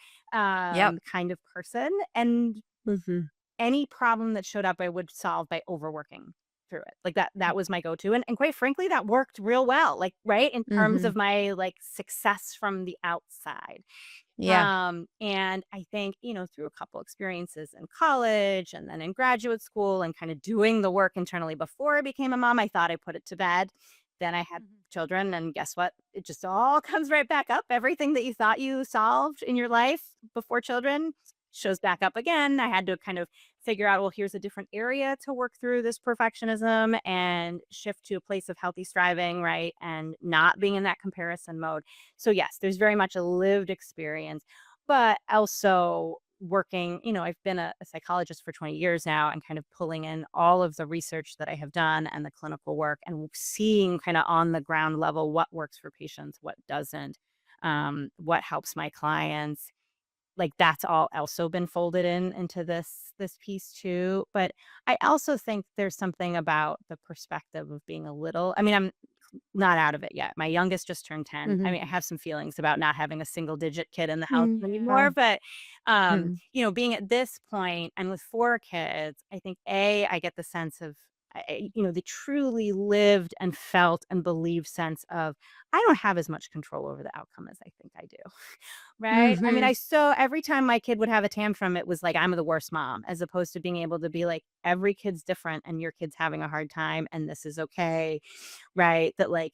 Yep. kind of person, and Mhm. any problem that showed up, I would solve by overworking through it. Like, that was my go-to, and quite frankly, that worked real well, like, right, in terms Mhm. of my, like, success from the outside. Yeah. And I think, through a couple experiences in college and then in graduate school and kind of doing the work internally before I became a mom, I thought I put it to bed. Then I had Mhm. children, and guess what? It just all comes right back up. Everything that you thought you solved in your life before children shows back up again. I had to kind of figure out, well, here's a different area to work through this perfectionism and shift to a place of healthy striving, right? And not being in that comparison mode. So yes, there's very much a lived experience, but also working, I've been a psychologist for 20 years now and kind of pulling in all of the research that I have done and the clinical work and seeing kind of on the ground level what works for patients, what doesn't, what helps my clients. Like, that's all also been folded into this piece too, but I also think there's something about the perspective of being a little. I mean, I'm not out of it yet. My youngest just turned 10. I Mhm. mean, I have some feelings about not having a single digit kid in the house Yeah. anymore, but, Mhm. being at this point and with 4 kids, I think, A, I get the sense of, the truly lived and felt and believed sense of, I don't have as much control over the outcome as I think I do. Right? I mean, Mhm. every time my kid would have a tantrum, it was like, I'm the worst mom, as opposed to being able to be like, every kid's different and your kid's having a hard time and this is okay. Right? That like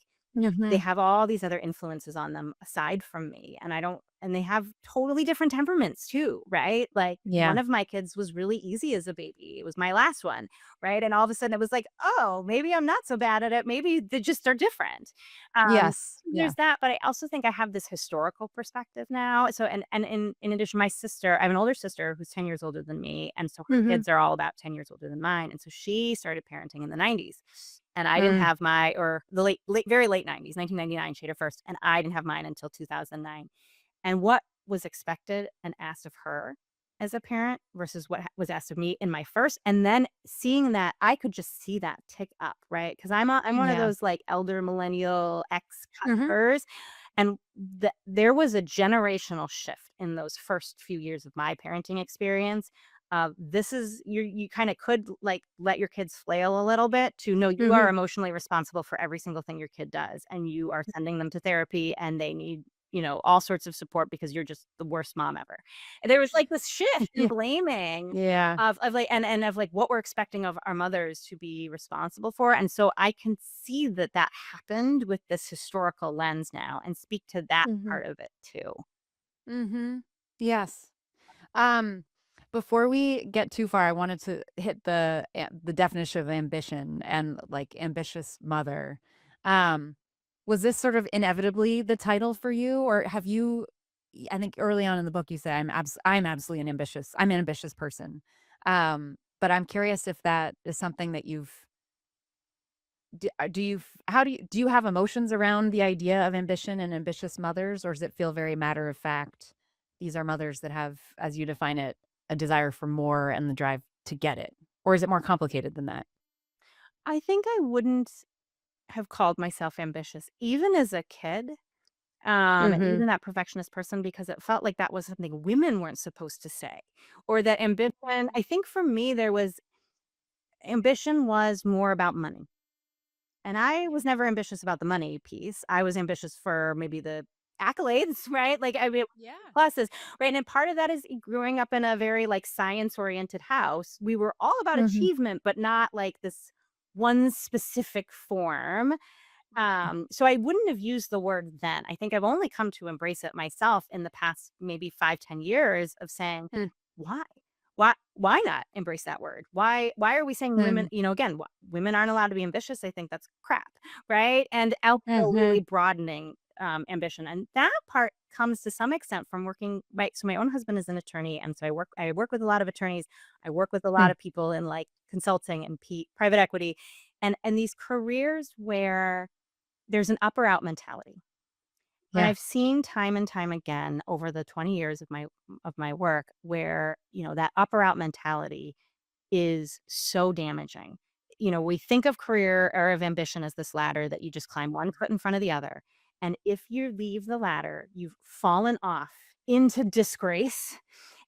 they Mhm. have all these other influences on them aside from me, and I don't and they have totally different temperaments too, right? Like, Yeah. one of my kids was really easy as a baby. It was my last one, right? And all of a sudden it was like, "Oh, maybe I'm not so bad at it. Maybe they just are different." Yes. Yeah. There's that, but I also think I have this historical perspective now. So and in addition, my sister I have an older sister who's 10 years older than me, and so her Mhm. kids are all about 10 years older than mine, and so she started parenting in the '90s. And I didn't Mm. have my or the very late '90s, 1999, she had her first, and I didn't have mine until 2009. And what was expected and asked of her as a parent versus what was asked of me in my first, and then seeing that, I could just see that tick up, right? Because I'm one of Yeah. those, like, elder millennial Mhm. ex-cutters, and there was a generational shift in those first few years of my parenting experience. This is you kinda could, like, let your kids flail a little bit to know you are Mhm. emotionally responsible for every single thing your kid does, and you are sending them to therapy, and they need, all sorts of support because you're just the worst mom ever. And there was, like, this shift in Yeah. blaming Yeah. of, like and of, like, what we're expecting of our mothers to be responsible for, and so I can see that that happened with this historical lens now and speak to that Mhm. part of it too. Mhm. Yes. Um, Before we get too far, I wanted to hit the definition of ambition and, like, ambitious mother. Um, was this sort of inevitably the title for you, or have you I think early on in the book you say, I'm absolutely I'm an ambitious person." But I'm curious if that is something that do you f how do you have emotions around the idea of ambition and ambitious mothers, or does it feel very matter of fact, these are mothers that have, as you define it, a desire for more and the drive to get it? Or is it more complicated than that? I think I wouldn't have called myself ambitious even as a kid, and Mhm. even that perfectionist person because it felt like that was something women weren't supposed to say, or that ambition I think for me, there was ambition was more about money. And I was never ambitious about the money piece. I was ambitious for maybe the accolades, right? Like, I mean, Yeah. pluses, right? And part of that is growing up in a very like science oriented house. We were all about Mhm. achievement, but not like this one specific form. So I wouldn't have used the word then. I think I've only come to embrace it myself in the past maybe 5, 10 years of saying, Mm, why? Why not embrace that word? Why are we saying women, mm, again, women aren't allowed to be ambitious? I think that's crap, right? And also really mhm, broadening ambition. And that part comes to some extent from working right. So my own husband is an attorney. And so I work with a lot of attorneys. I work with a lot mm. of people in like consulting and private equity and these careers where there's an up or out mentality. And Yeah. I've seen time and time again over the 20 years of my work where, that up or out mentality is so damaging. We think of career or of ambition as this ladder that you just climb one foot in front of the other. And if you leave the ladder, you've fallen off into disgrace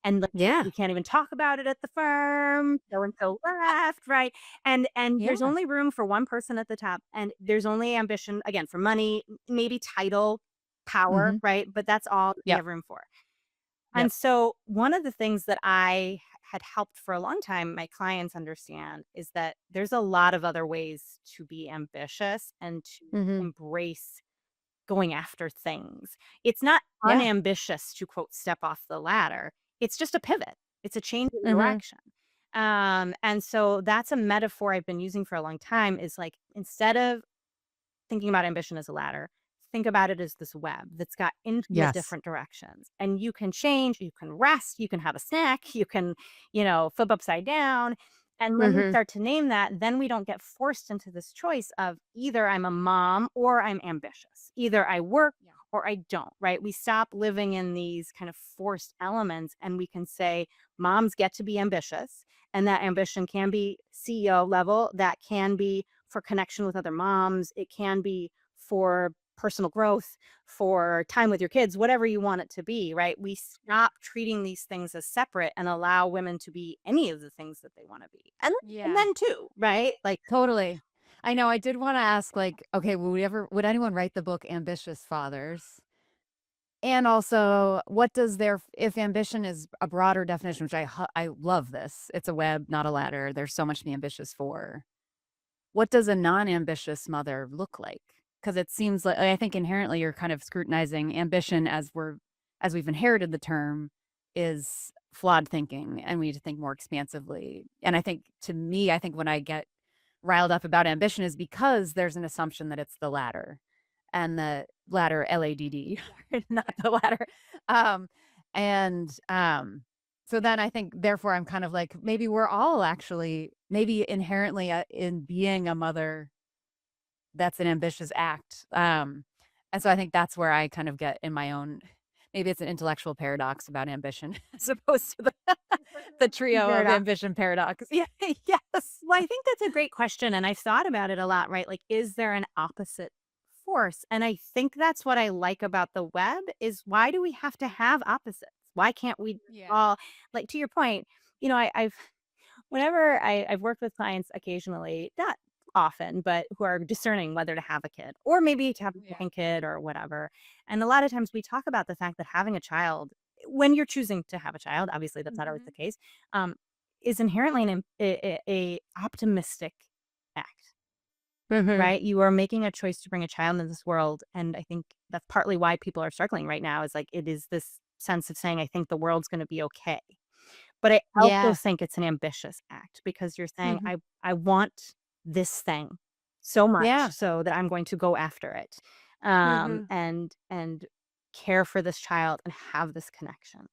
and like Yeah. you can't even talk about it at the firm. So and so left, right? And there's Yeah. only room for one person at the top and there's only ambition again for money, maybe title, power, Mhm. right? But that's all they Yep. have room for. Yep. And so one of the things that I had helped for a long time my clients understand is that there's a lot of other ways to be ambitious and to Mhm. embrace going after things. It's not Yeah. unambitious to quote step off the ladder. It's just a pivot. It's a change in Mhm. direction. And so that's a metaphor I've been using for a long time is like instead of thinking about ambition as a ladder, think about it as this web that's got infinite Yes. different directions. And you can change, you can rest, you can have a snack, you can, flip upside down. And when we Mhm. start to name that, then we don't get forced into this choice of either I'm a mom or I'm ambitious. Either I work Yeah. or I don't, right? We stop living in these kind of forced elements and we can say moms get to be ambitious, and that ambition can be CEO level, that can be for connection with other moms, it can be for personal growth, for time with your kids, whatever you want it to be, right? We stop treating these things as separate and allow women to be any of the things that they want to be. And Yeah. then too, right? Like Totally. I know, I did wanna ask, like, okay, would anyone write the book Ambitious Fathers? And also, what does their if ambition is a broader definition, which I love this. It's a web, not a ladder. There's so much to be ambitious for. What does a non-ambitious mother look like? Because it seems like I think inherently you're kind of scrutinizing ambition as we've inherited the term is flawed thinking, and we need to think more expansively. And I think to me, I think when I get riled up about ambition is because there's an assumption that it's the latter, and the latter, LADD, not the latter. Um, so then I think therefore I'm kind of like, maybe we're all actually maybe inherently, in being a mother, that's an ambitious act. And so I think that's where I kind of get in my own maybe it's an intellectual paradox about ambition as opposed to the trio of paradox. ambition paradox. Yeah, yes. Well, I think that's a great question, and I've thought about it a lot, right? Like, is there an opposite force? And I think that's what I like about the web is why do we have to have opposites? Why can't we Yeah. all like to your point, I've whenever I've worked with clients occasionally, not often, but who are discerning whether to have a kid or maybe to have a Yeah. second kid or whatever. And a lot of times we talk about the fact that having a child, when you're choosing to have a child, obviously that's not always the Mhm. case, um, is inherently a optimistic act, Mhm. right? You are making a choice to bring a child into this world. And I think that's partly why people are struggling right now is like it is this sense of saying, I think the world's going to be okay, but I also Yeah. think it's an ambitious act because you're saying, Mhm. I want this thing so much Yeah. so that I'm going to go after it, Mhm. and care for this child and have this connection.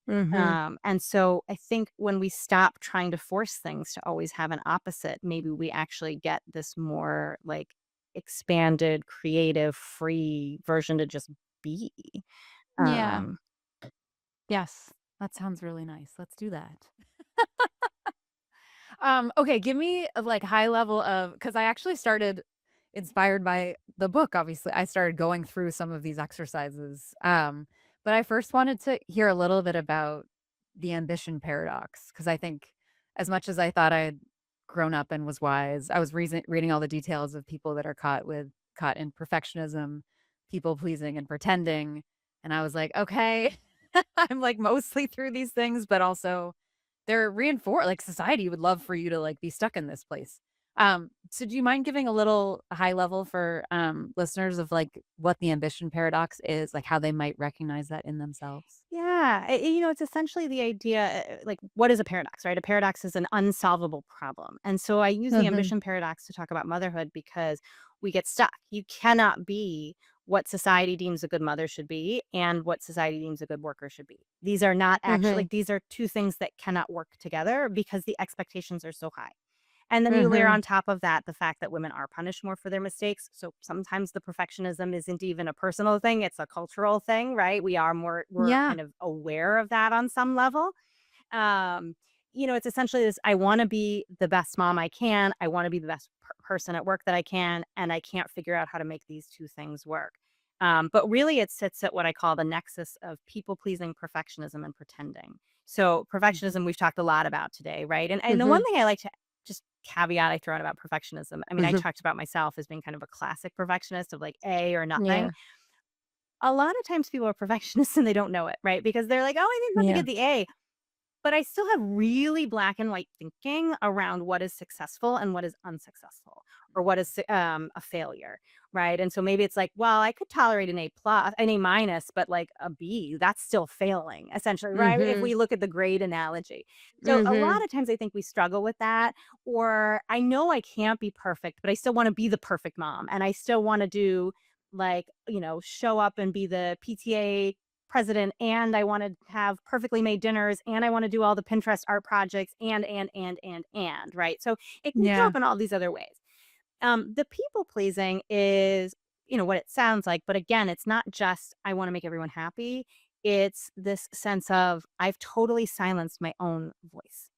Mhm. And so I think when we stop trying to force things to always have an opposite, maybe we actually get this more like expanded, creative, free version to just be. Yeah. Um, Yes. That sounds really nice. Let's do that. Okay, give me a like high level of because I actually started inspired by the book, obviously. I started going through some of these exercises. But I first wanted to hear a little bit about the ambition paradox because I think as much as I thought I had grown up and was wise, I was reading all the details of people that are caught in perfectionism, people pleasing and pretending. And I was like, okay, I'm like mostly through these things, but also they're reinfor like, society would love for you to, like, be stuck in this place. So do you mind giving a little high level for, listeners of, like, what the ambition paradox is, like, how they might recognize that in themselves? Yeah, it's essentially the idea, like, what is a paradox, right? A paradox is an unsolvable problem. And so I use the Mhm, ambition paradox to talk about motherhood because we get stuck. You cannot be what society deems a good mother should be and what society deems a good worker should be. These are not actually mhm, like these are two things that cannot work together because the expectations are so high. And then you layer mhm. on top of that the fact that women are punished more for their mistakes. So sometimes the perfectionism isn't even a personal thing, it's a cultural thing, right? We're Yeah. kind of aware of that on some level. Um, it's essentially this I want to be the best mom I can. I want to be the best person at work that I can. And I can't figure out how to make these two things work. But really, it sits at what I call the nexus of people pleasing, perfectionism, and pretending. So, Mhm, perfectionism, we've talked a lot about today, right? And the one mhm, thing I like to just caveat I throw out about perfectionism, I mean, I mhm. talked about myself as being kind of a classic perfectionist of like A or nothing. Yeah, A lot of times people are perfectionists and they don't know it, right? Because they're like, oh, I think I'm going to yeah. get the A. But I still have really black and white thinking around what is successful and what is unsuccessful or what is a failure, right? And so maybe it's like, well, I could tolerate an A plus, an A minus, but like a B, that's still failing essentially, right? If Mhm, we look at the grade analogy. So a mhm. lot of times I think we struggle with that, or I know I can't be perfect, but I still want to be the perfect mom and I still want to do like, show up and be the PTA president, and I want to have perfectly made dinners, and I want to do all the Pinterest art projects, and, right? So it can show Yeah. up in all these other ways. The people pleasing is, what it sounds like, but again, it's not just I want to make everyone happy. It's this sense of I've totally silenced my own voice.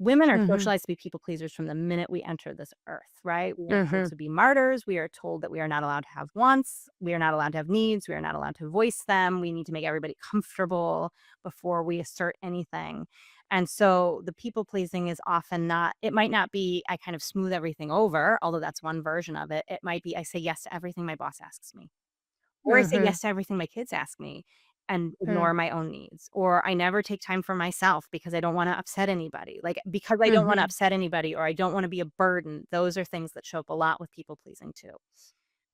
Women are Mhm. socialized to be people pleasers from the minute we enter this earth, right? We are told Mhm. to be martyrs. We are told that we are not allowed to have wants. We are not allowed to have needs. We are not allowed to voice them. We need to make everybody comfortable before we assert anything. And so the people pleasing is often not, it might not be, I kind of smooth everything over, although that's one version of it. It might be, I say yes to everything my boss asks me. Or I say Mhm. yes to everything my kids ask me and Mm. ignore my own needs. Or I never take time for myself because I don't wanna upset anybody. Like, because I don't wanna Mhm. upset anybody or I don't wanna be a burden. Those are things that show up a lot with people pleasing too.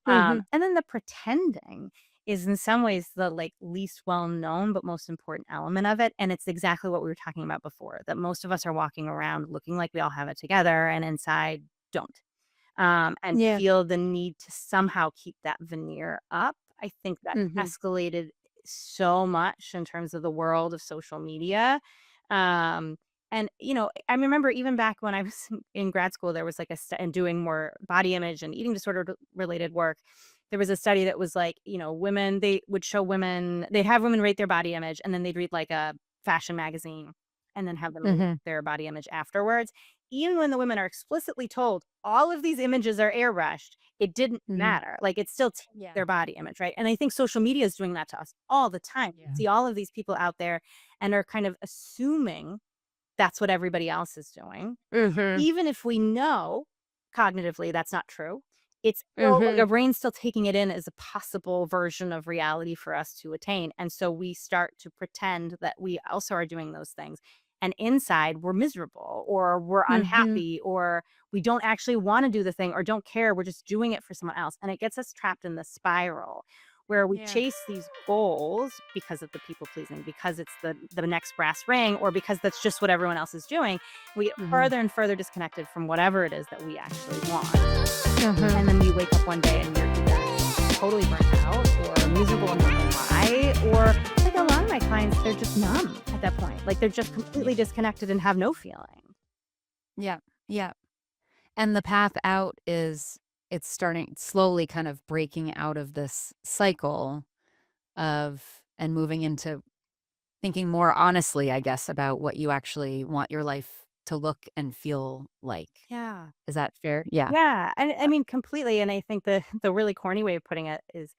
Mhm. And then the pretending is in some ways the, like, least well known but most important element of it, and it's exactly what we were talking about before, that most of us are walking around looking like we all have it together and inside don't, and Yeah. feel the need to somehow keep that veneer up. I think that Mhm. escalated so much in terms of the world of social media. Um, and I remember even back when I was in grad school, there was like and doing more body image and eating disorder related work. There was a study that was like, women, they would show women, they'd have women rate their body image and then they'd read like a fashion magazine and then have them rate Mhm. their body image afterwards. Even when the women are explicitly told all of these images are airbrushed, it didn't Mhm. matter. Like, it still takes Yeah. their body image, right? And I think social media is doing that to us all the time. We Yeah. see all of these people out there and are kind of assuming that's what everybody else is doing. Mhm. Even if we know cognitively that's not true, it's still like our Mhm. brain's still taking it in as a possible version of reality for us to attain. And so we start to pretend that we also are doing those things. And inside we're miserable or we're Mhm. unhappy or we don't actually want to do the thing or don't care. We're just doing it for someone else. And it gets us trapped in the spiral where we Yeah. chase these goals because of the people pleasing, because it's the next brass ring, or because that's just what everyone else is doing. We get Mhm. further and further disconnected from whatever it is that we actually want. Mhm. And then you wake up one day and you're either totally burnt out or miserable and don't know why. Or like a lot of my clients, they're just numb at that point. Like they're just Yeah. completely disconnected and have no feeling. Yeah. Yeah. And the path out is it's starting slowly kind of breaking out of this cycle of and moving into thinking more honestly, I guess, about what you actually want your life to look and feel like. Yeah. Is that fair? Yeah. Yeah. And I mean, completely. And I think the really corny way of putting it is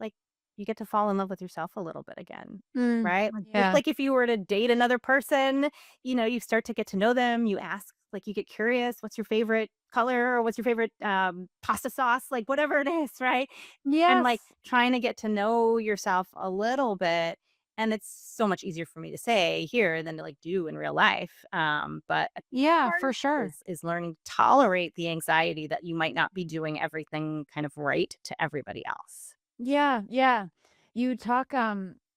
like, you get to fall in love with yourself a little bit again, Mm. right? Like, just Yeah. like if you were to date another person, you start to get to know them, you ask, like, you get curious, "What's your favorite color?" or "What's your favorite, pasta sauce?" Like, whatever it is, right? And, like, Yes. trying to get to know yourself a little bit, and it's so much easier for me to say here than to, like, do in real life, but I think Yeah, part for sure. is learning to tolerate the anxiety that you might not be doing everything kind of right to everybody else. Yeah, yeah. You talk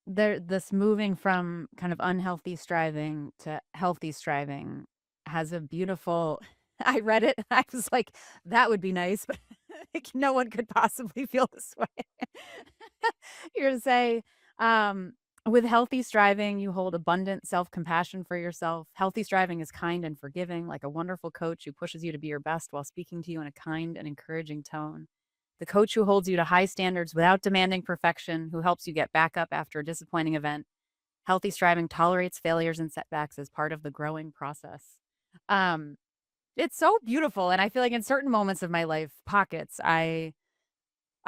there this moving from kind of unhealthy striving to healthy striving has a beautiful I read it and I was like, that would be nice, but like no one could possibly feel this way. You're to say, with healthy striving, you hold abundant self-compassion for yourself. Healthy striving is kind and forgiving, like a wonderful coach who pushes you to be your best while speaking to you in a kind and encouraging tone. The coach who holds you to high standards without demanding perfection, who helps you get back up after a disappointing event. Healthy striving tolerates failures and setbacks as part of the growing process. Um, it's so beautiful, and I feel like in certain moments of my life, pockets, I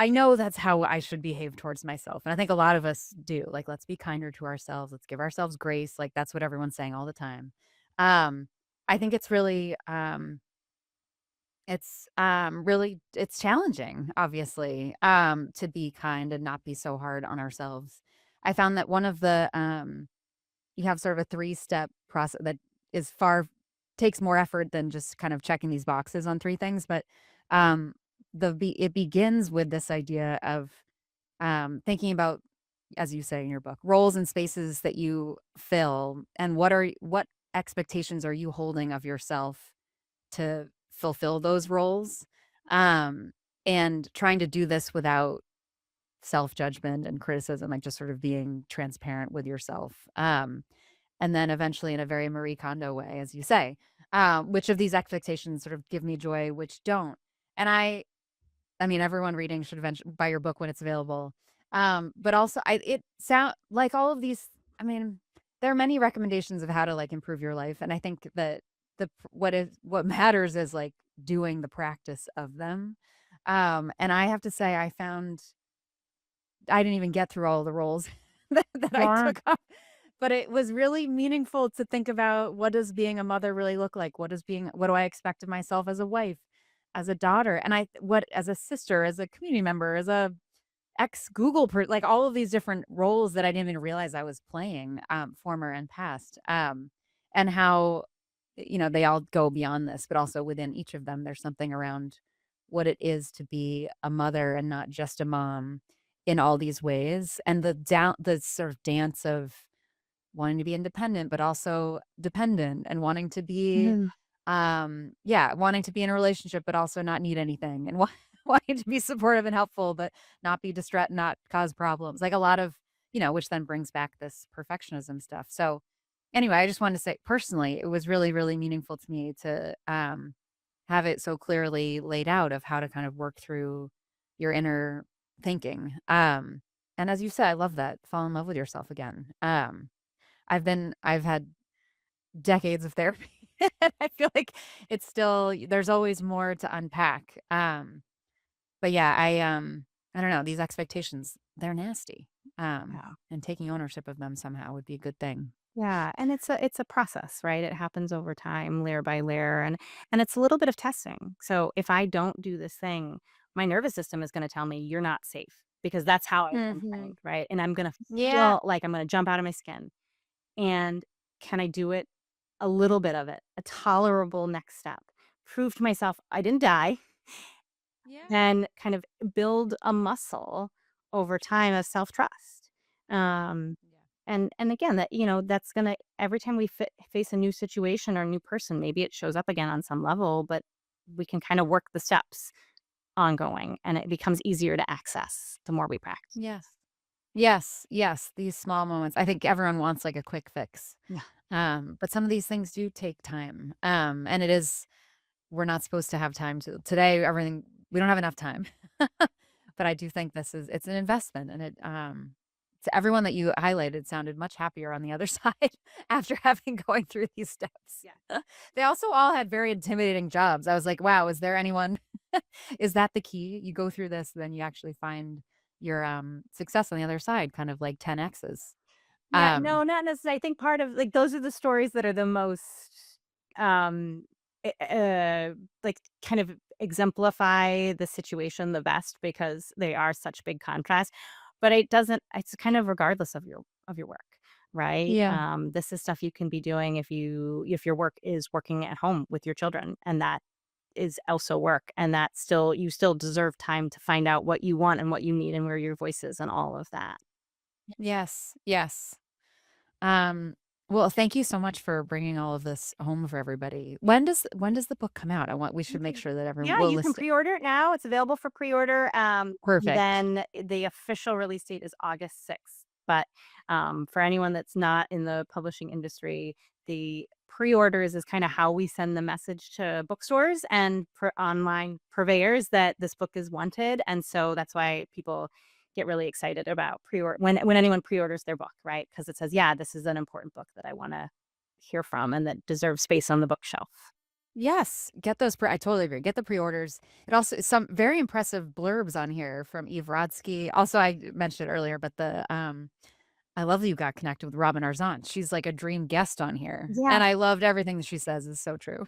know that's how I should behave towards myself, and I think a lot of us do. Like, let's be kinder to ourselves. Let's give ourselves grace. Like, that's what everyone's saying all the time. Um, I think it's really, really it's challenging, obviously, to be kind and not be so hard on ourselves. I found that one of the, you have sort of a three-step process that is far takes more effort than just kind of checking these boxes on 3 things, but, it begins with this idea of, thinking about, as you say in your book, roles and spaces that you fill, and what expectations are you holding of yourself to fulfill those roles, um, and trying to do this without self-judgment and criticism, like just sort of being transparent with yourself. And then eventually in a very Marie Kondo way, as you say, which of these expectations sort of give me joy, which don't. And I mean, everyone reading should eventually buy your book when it's available. But also it sound like all of these, I mean, there are many recommendations of how to like improve your life. And I think that what matters is like doing the practice of them. And I have to say, I didn't even get through all the roles that I Yeah. took on, but it was really meaningful to think about what does being a mother really look like? What do I expect of myself as a wife, as a daughter, and what as a sister, as a community member, as a ex Google like all of these different roles that I didn't even realize I was playing, former and past, and how, they all go beyond this, but also within each of them, there's something around what it is to be a mother and not just a mom in all these ways, and the sort of dance of wanting to be independent, but also dependent and wanting to be, Mm. yeah, wanting to be in a relationship, but also not need anything and wanting to be supportive and helpful, but not be distraught, not cause problems. Like a lot of, which then brings back this perfectionism stuff. So anyway, I just wanted to say personally, it was really, really meaningful to me to have it so clearly laid out of how to kind of work through your inner thinking. And as you said, I love that. Fall in love with yourself again. I've had decades of therapy. And I feel like it's still there's always more to unpack. But yeah, I don't know, these expectations, they're nasty. Yeah. And taking ownership of them somehow would be a good thing. Yeah, and it's a process, right? It happens over time, layer by layer, and it's a little bit of testing. So if I don't do this thing, my nervous system is gonna tell me you're not safe because that's how I've been Mhm. trained, right? And I'm gonna Yeah. feel like I'm gonna jump out of my skin. And can I do it? A little bit of it, a tolerable next step. Prove to myself I didn't die, Yeah. then kind of build a muscle over time of self-trust. Um, Yeah. and again, that that's gonna every time we face a new situation or a new person, maybe it shows up again on some level, but we can kind of work the steps ongoing, and it becomes easier to access the more we practice. Yes. Yes, yes, these small moments. I think everyone wants like a quick fix. Yeah. But some of these things do take time. And it is we're not supposed to have time to today, everything we don't have enough time. But I do think it's an investment and to everyone that you highlighted sounded much happier on the other side after having going through these steps. Yeah. They also all had very intimidating jobs. I was like, wow, is there anyone is that the key? You go through this, then you actually find your success on the other side, kind of like 10 X's. Yeah, Um, no, not necessarily. I think part of like, those are the stories that are the most, um, like, kind of exemplify the situation the best because they are such big contrast, but it's kind of regardless of your work, right? yeah. This is stuff you can be doing if your work is working at home with your children, and that is also work, and that still you still deserve time to find out what you want and what you need and where your voice is and all of that. Yes. Yes. Um, well, thank you so much for bringing all of this home for everybody. When does the book come out? We should make sure that everyone Yeah, will you can list it. pre-order it now. It's available for pre-order. Perfect. Then the official release date is August 6th. But for anyone that's not in the publishing industry, the pre-orders is kind of how we send the message to bookstores and online purveyors that this book is wanted. And so that's why people get really excited about pre-order when anyone pre-orders their book, right? Because it says, yeah, this is an important book that I want to hear from and that deserves space on the bookshelf. Yes, get those I totally agree. Get the pre-orders. It also some very impressive blurbs on here from Eve Rodsky. Also, I mentioned it earlier, but I love that you got connected with Robin Arzon. She's like a dream guest on here. Yeah. And I loved everything that she says is so true.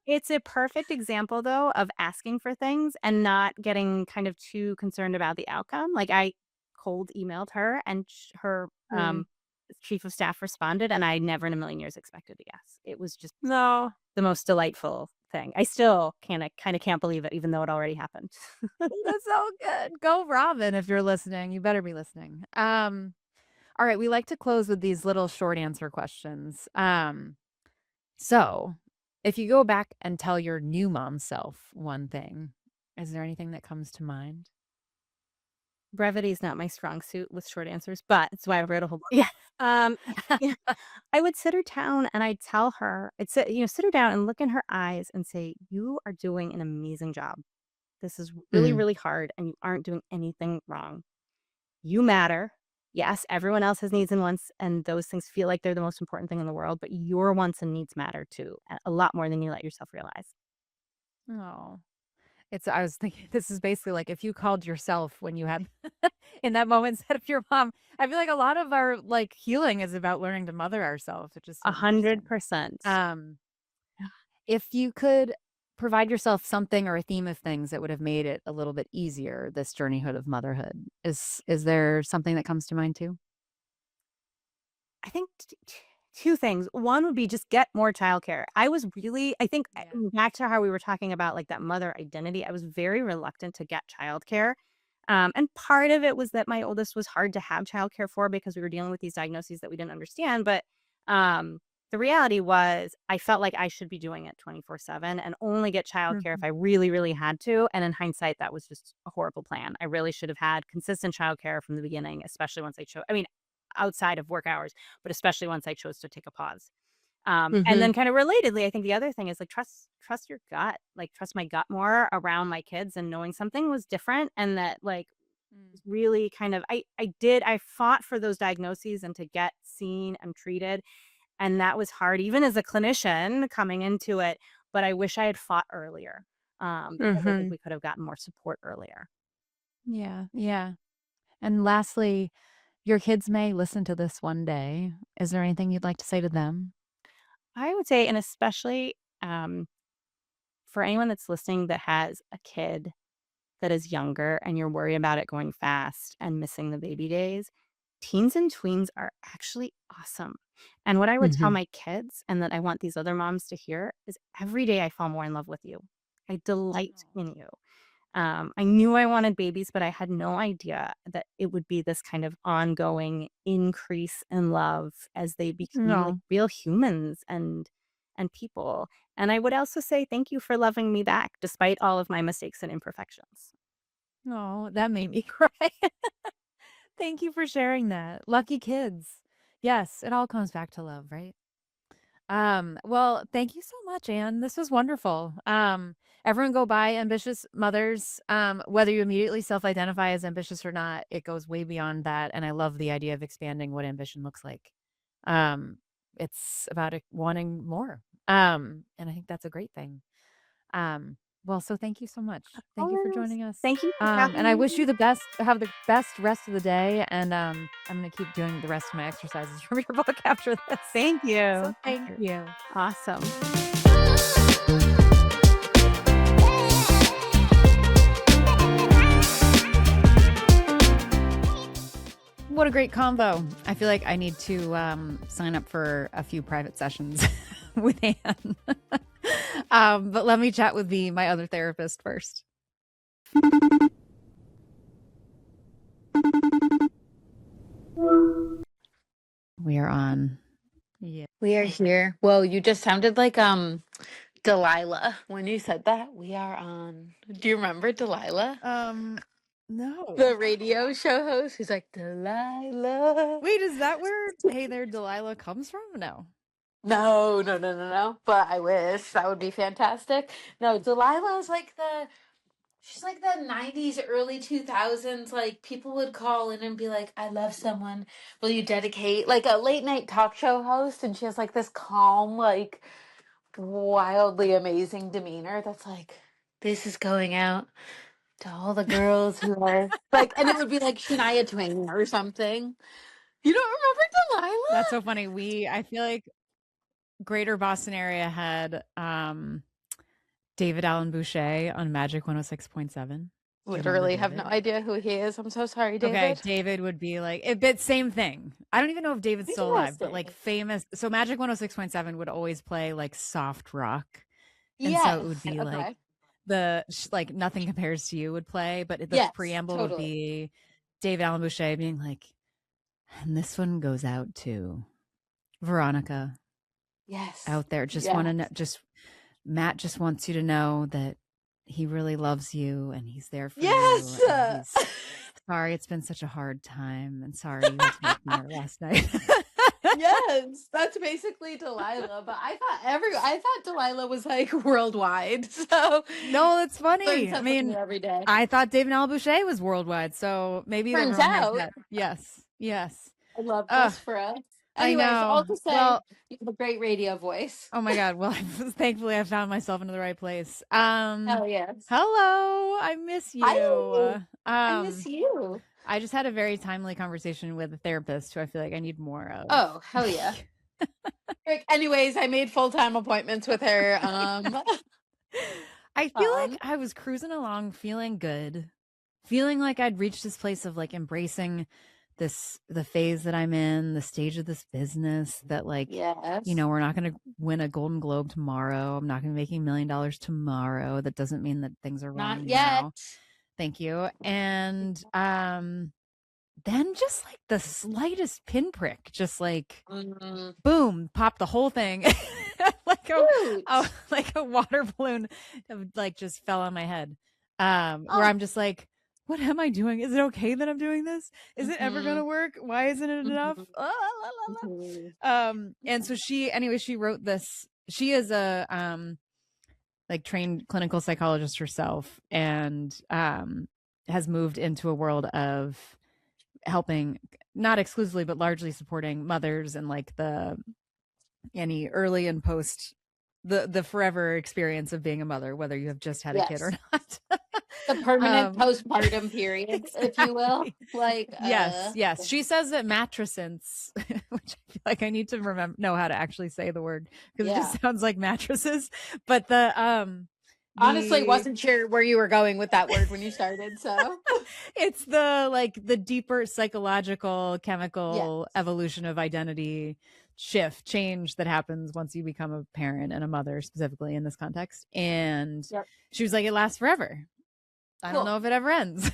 It's a perfect example, though, of asking for things and not getting kind of too concerned about the outcome. Like, I cold emailed her and her, Mm. chief of staff responded, and I never in a million years expected a yes. It was just No. the most delightful thing. I still kinda can't believe it even though it already happened. That's so good. Go Robin if you're listening. You better be listening. All right, we like to close with these little short answer questions. So if you go back and tell your new mom self one thing, is there anything that comes to mind? Brevity is not my strong suit with short answers, but it's why I wrote a whole book. Yeah. Um, yeah, I would sit her down and I'd tell her, I'd sit, sit her down and look in her eyes and say, "You are doing an amazing job. This is really, Mm, really hard, and you aren't doing anything wrong. You matter. Yes, everyone else has needs and wants, and those things feel like they're the most important thing in the world, but your wants and needs matter too, a lot more than you let yourself realize." oh, I was thinking this is basically like if you called yourself when you had in that moment instead of your mom. I feel like a lot of our, like, healing is about learning to mother ourselves, which is so interesting. 100%. Um, if you could provide yourself something or a theme of things that would have made it a little bit easier, this journeyhood of motherhood, is there something that comes to mind too? I think 2 things. One would be just get more childcare. I think, Yeah. back to how we were talking about, like, that mother identity, I was very reluctant to get childcare, and part of it was that my oldest was hard to have childcare for because we were dealing with these diagnoses that we didn't understand, but, the reality was I felt like I should be doing it 24/7 and only get childcare if Mhm. I really, really had to, and in hindsight, that was just a horrible plan. I really should have had consistent childcare from the beginning, especially once I mean, outside of work hours, but especially once I chose to take a pause. And Mhm. then kind of relatedly, I think the other thing is like trust your gut, like trust my gut more around my kids and knowing something was different and that like Mm. really kind of I fought for those diagnoses and to get seen and treated. And that was hard even as a clinician coming into it. But I wish I had fought earlier. Because I think Mhm. we could have gotten more support earlier. Yeah, yeah. And lastly, your kids may listen to this one day. Is there anything you'd like to say to them? I would say, and especially um, for anyone that's listening that has a kid that is younger and you're worried about it going fast and missing the baby days, teens and tweens are actually awesome. And what I would tell Mhm. my kids and that I want these other moms to hear is every day I fall more in love with you. I delight Oh. in you. I knew I wanted babies, but I had no idea that it would be this kind of ongoing increase in love as they become like No. real humans and people. And I would also say thank you for loving me back despite all of my mistakes and imperfections. No, that made me cry. Thank you for sharing that. Lucky kids. Yes, it all comes back to love, right? Well, thank you so much, Anne. This was wonderful. Everyone go buy Ambitious Mothers. Whether you immediately self-identify as ambitious or not, it goes way beyond that. And I love the idea of expanding what ambition looks like. Um, it's about wanting more. And I think that's a great thing. Um, well, so thank you so much. Thank you for Always. joining us. Thank you for And having I me. wish you the best, have the best rest of the day. And I'm gonna keep doing the rest of my exercises from your book after this. Thank So you. thank you. Awesome. What a great combo. I feel like I need to sign up for a few private sessions with Anne. But let me chat with my other therapist first. We are on. Yeah. We are here. Whoa, you just sounded like Delilah when you said that. We are on. Do you remember Delilah? No. The radio show host who's like Delilah. Wait, is that where Hey There Delilah comes from? No. No, no, no, no, no. But I wish that would be fantastic. No, Delilah is like she's like the 90s, early 2000s. Like people would call in and be like, I love someone. Will you dedicate? Like a late night talk show host. And she has like this calm, like wildly amazing demeanor that's like, this is going out to all the girls who are like, and it would be like Shania Twain or something. You don't remember That's Delilah? so funny. I feel like Greater Boston area had David Allen Boucher on Magic 106.7. Do you remember Literally have no David? idea who he is. I'm so sorry, Okay, David. David would be like a bit same thing. I don't even know if David's still alive, but like Interesting. famous. So Magic 106.7 would always play like soft rock. And so it would Yes. be like Okay. like Nothing Compares to You would play, but the Yes, preamble would totally. be David Allen Boucher being like, and this one goes out to Veronica Yes. out there. Just want to know, Yes. just Matt just wants you to know that he really loves you and he's there for you Yes. and he's Sorry, it's been such a hard time, and sorry you had to make dinner last night. Yes, that's basically Delilah. But I thought Delilah was like worldwide. So No, that's learn funny. I something new mean, every day. I thought David Alabouche was worldwide, so maybe Turns everyone hears out, that. Yes, yes. I love Ugh, this for us. I Anyways, all know. to say, Well, you have a great radio voice. oh my God. Well, thankfully I found myself into the right place. Hell yes. Hello. I miss Hi, you. I miss you. I just had a very timely conversation with a therapist who I feel like I need more of. Oh, hell yeah. Anyways, I made full-time appointments with her. I feel like I was cruising along feeling good, feeling like I'd reached this place of like embracing the phase that I'm in, the stage of this business that like, yes. we're not going to win a Golden Globe tomorrow. I'm not going to be making $1 million tomorrow. That doesn't mean that things are wrong Not yet. now. Thank you. And then just like the slightest pinprick, just like boom, pop the whole thing. like a water balloon like just fell on my head. Where I'm just like, what am I doing? Is it okay that I'm doing this? Is it ever gonna work? Why isn't it enough? And so she wrote this. She is a like trained clinical psychologist herself, and has moved into a world of helping, not exclusively but largely supporting mothers and like any early and post the forever experience of being a mother, whether you have just had a kid or not. The permanent postpartum period, if you will. Like yes. She says that matrescence, which I feel like I need to know how to actually say the word because it just sounds like mattresses. But honestly, wasn't sure where you were going with that word when you started. So it's the deeper psychological, chemical evolution of identity change that happens once you become a parent and a mother, specifically in this context. And she was like, it lasts forever. I don't know if it ever ends.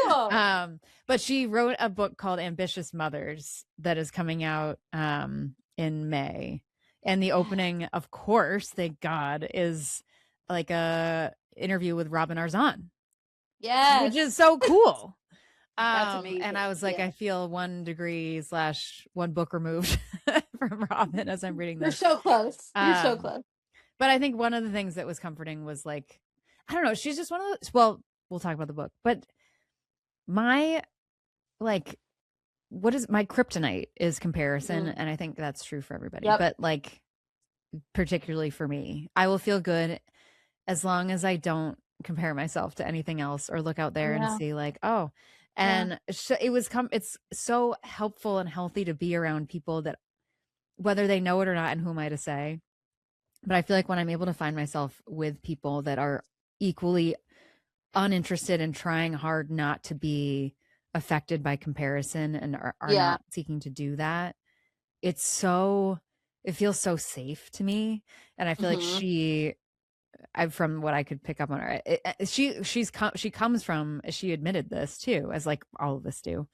Cool. But she wrote a book called Ambitious Mothers that is coming out in May. And the opening, of course, thank God, is like a interview with Robin Arzon. Yes. Which is so cool. That's amazing. And I was like, I feel 1 degree / 1 book removed from Robin as I'm reading this. You're so close. You're so close. But I think one of the things that was comforting was like, I don't know, she's just one of those, well, we'll talk about the book, but my what is my kryptonite is comparison. And I think that's true for everybody, but like, particularly for me, I will feel good as long as I don't compare myself to anything else or look out there and see like, oh, and it's so helpful and healthy to be around people that, whether they know it or not, and who am I to say, but I feel like when I'm able to find myself with people that are equally uninterested and trying hard not to be affected by comparison and are not seeking to do that, it feels so safe to me. And I feel like from what I could pick up on her, she comes from, she admitted this too, as like all of us do.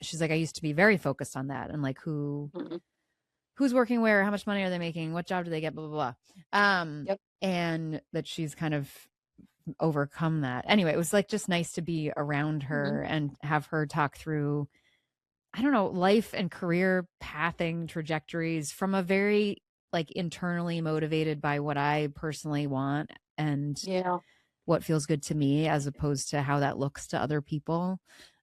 She's like, I used to be very focused on that and like who's working where, how much money are they making, what job do they get, blah blah blah. And that she's kind of overcome that. Anyway, it was like just nice to be around her and have her talk through, I don't know, life and career pathing trajectories from a very like internally motivated by what I personally want and what feels good to me, as opposed to how that looks to other people.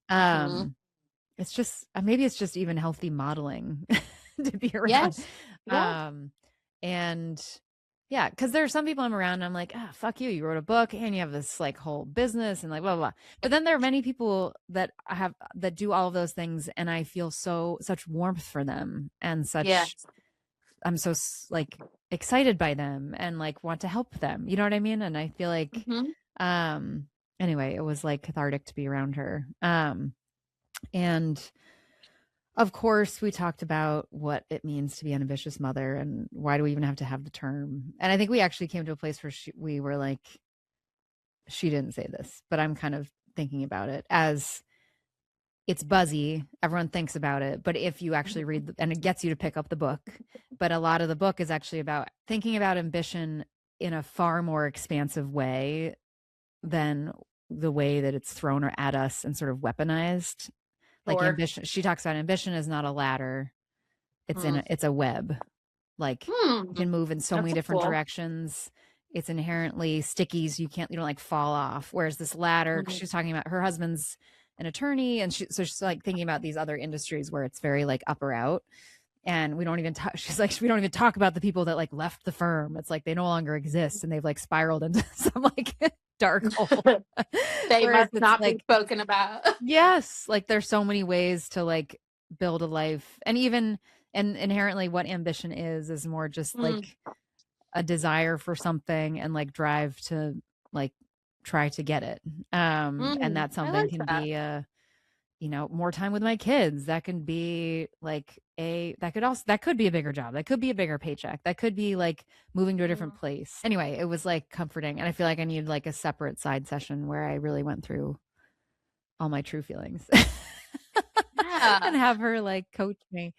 It's just, maybe it's just even healthy modeling to be around. And yeah, because there are some people I'm around and I'm like, fuck you, you wrote a book and you have this like whole business and like blah, blah, blah. But then there are many people that do all of those things and I feel such warmth for them and such, I'm so like excited by them and like want to help them. You know what I mean? And I feel like, anyway, it was like cathartic to be around her. And of course we talked about what it means to be an ambitious mother and why do we even have to have the term. And I think we actually came to a place where we were like, she didn't say this, but I'm kind of thinking about it as it's buzzy. Everyone thinks about it. But if you actually read, and it gets you to pick up the book, but a lot of the book is actually about thinking about ambition in a far more expansive way than the way that it's thrown at us and sort of weaponized. Like Or ambition, she talks about ambition is not a ladder. hmm. It's a web. Like you Hmm. can move in so many That's different cool. directions. It's inherently sticky, so you don't like fall off. Whereas this ladder, 'cause Mhm. she's talking about her husband's an attorney, and so she's like thinking about these other industries where it's very like up or out. And we don't even talk. She's like, we don't even talk about the people that like left the firm. It's like they no longer exist, and they've like spiraled into some like dark hole. They Whereas must it's not be like, spoken about. yes, like there's so many ways to like build a life, and even and inherently what ambition is more just Mm, like a desire for something and like drive to like try to get it. And that I something like can that. be more time with my kids. That can be like that could be a bigger job. That could be a bigger paycheck. That could be like moving to a different Mm. place. Anyway, it was like comforting. And I feel like I need like a separate side session where I really went through all my true feelings and Yeah. have her like coach me.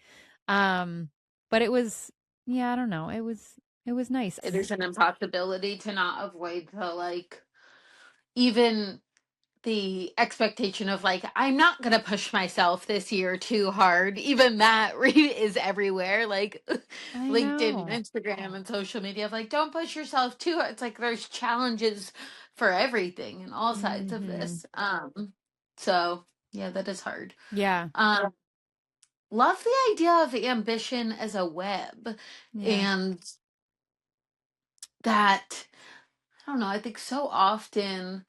But it was, yeah, I don't know. It was nice. There's an impossibility to not avoid the even the expectation of I'm not gonna push myself this year too hard. Even that is everywhere, like I LinkedIn and know. Instagram and social media. Of don't push yourself too hard. It's like there's challenges for everything and all sides of Mhm. this. So yeah, that is hard. Yeah. Um, love the idea of ambition as a web, Yeah. and that I don't know. I think so often,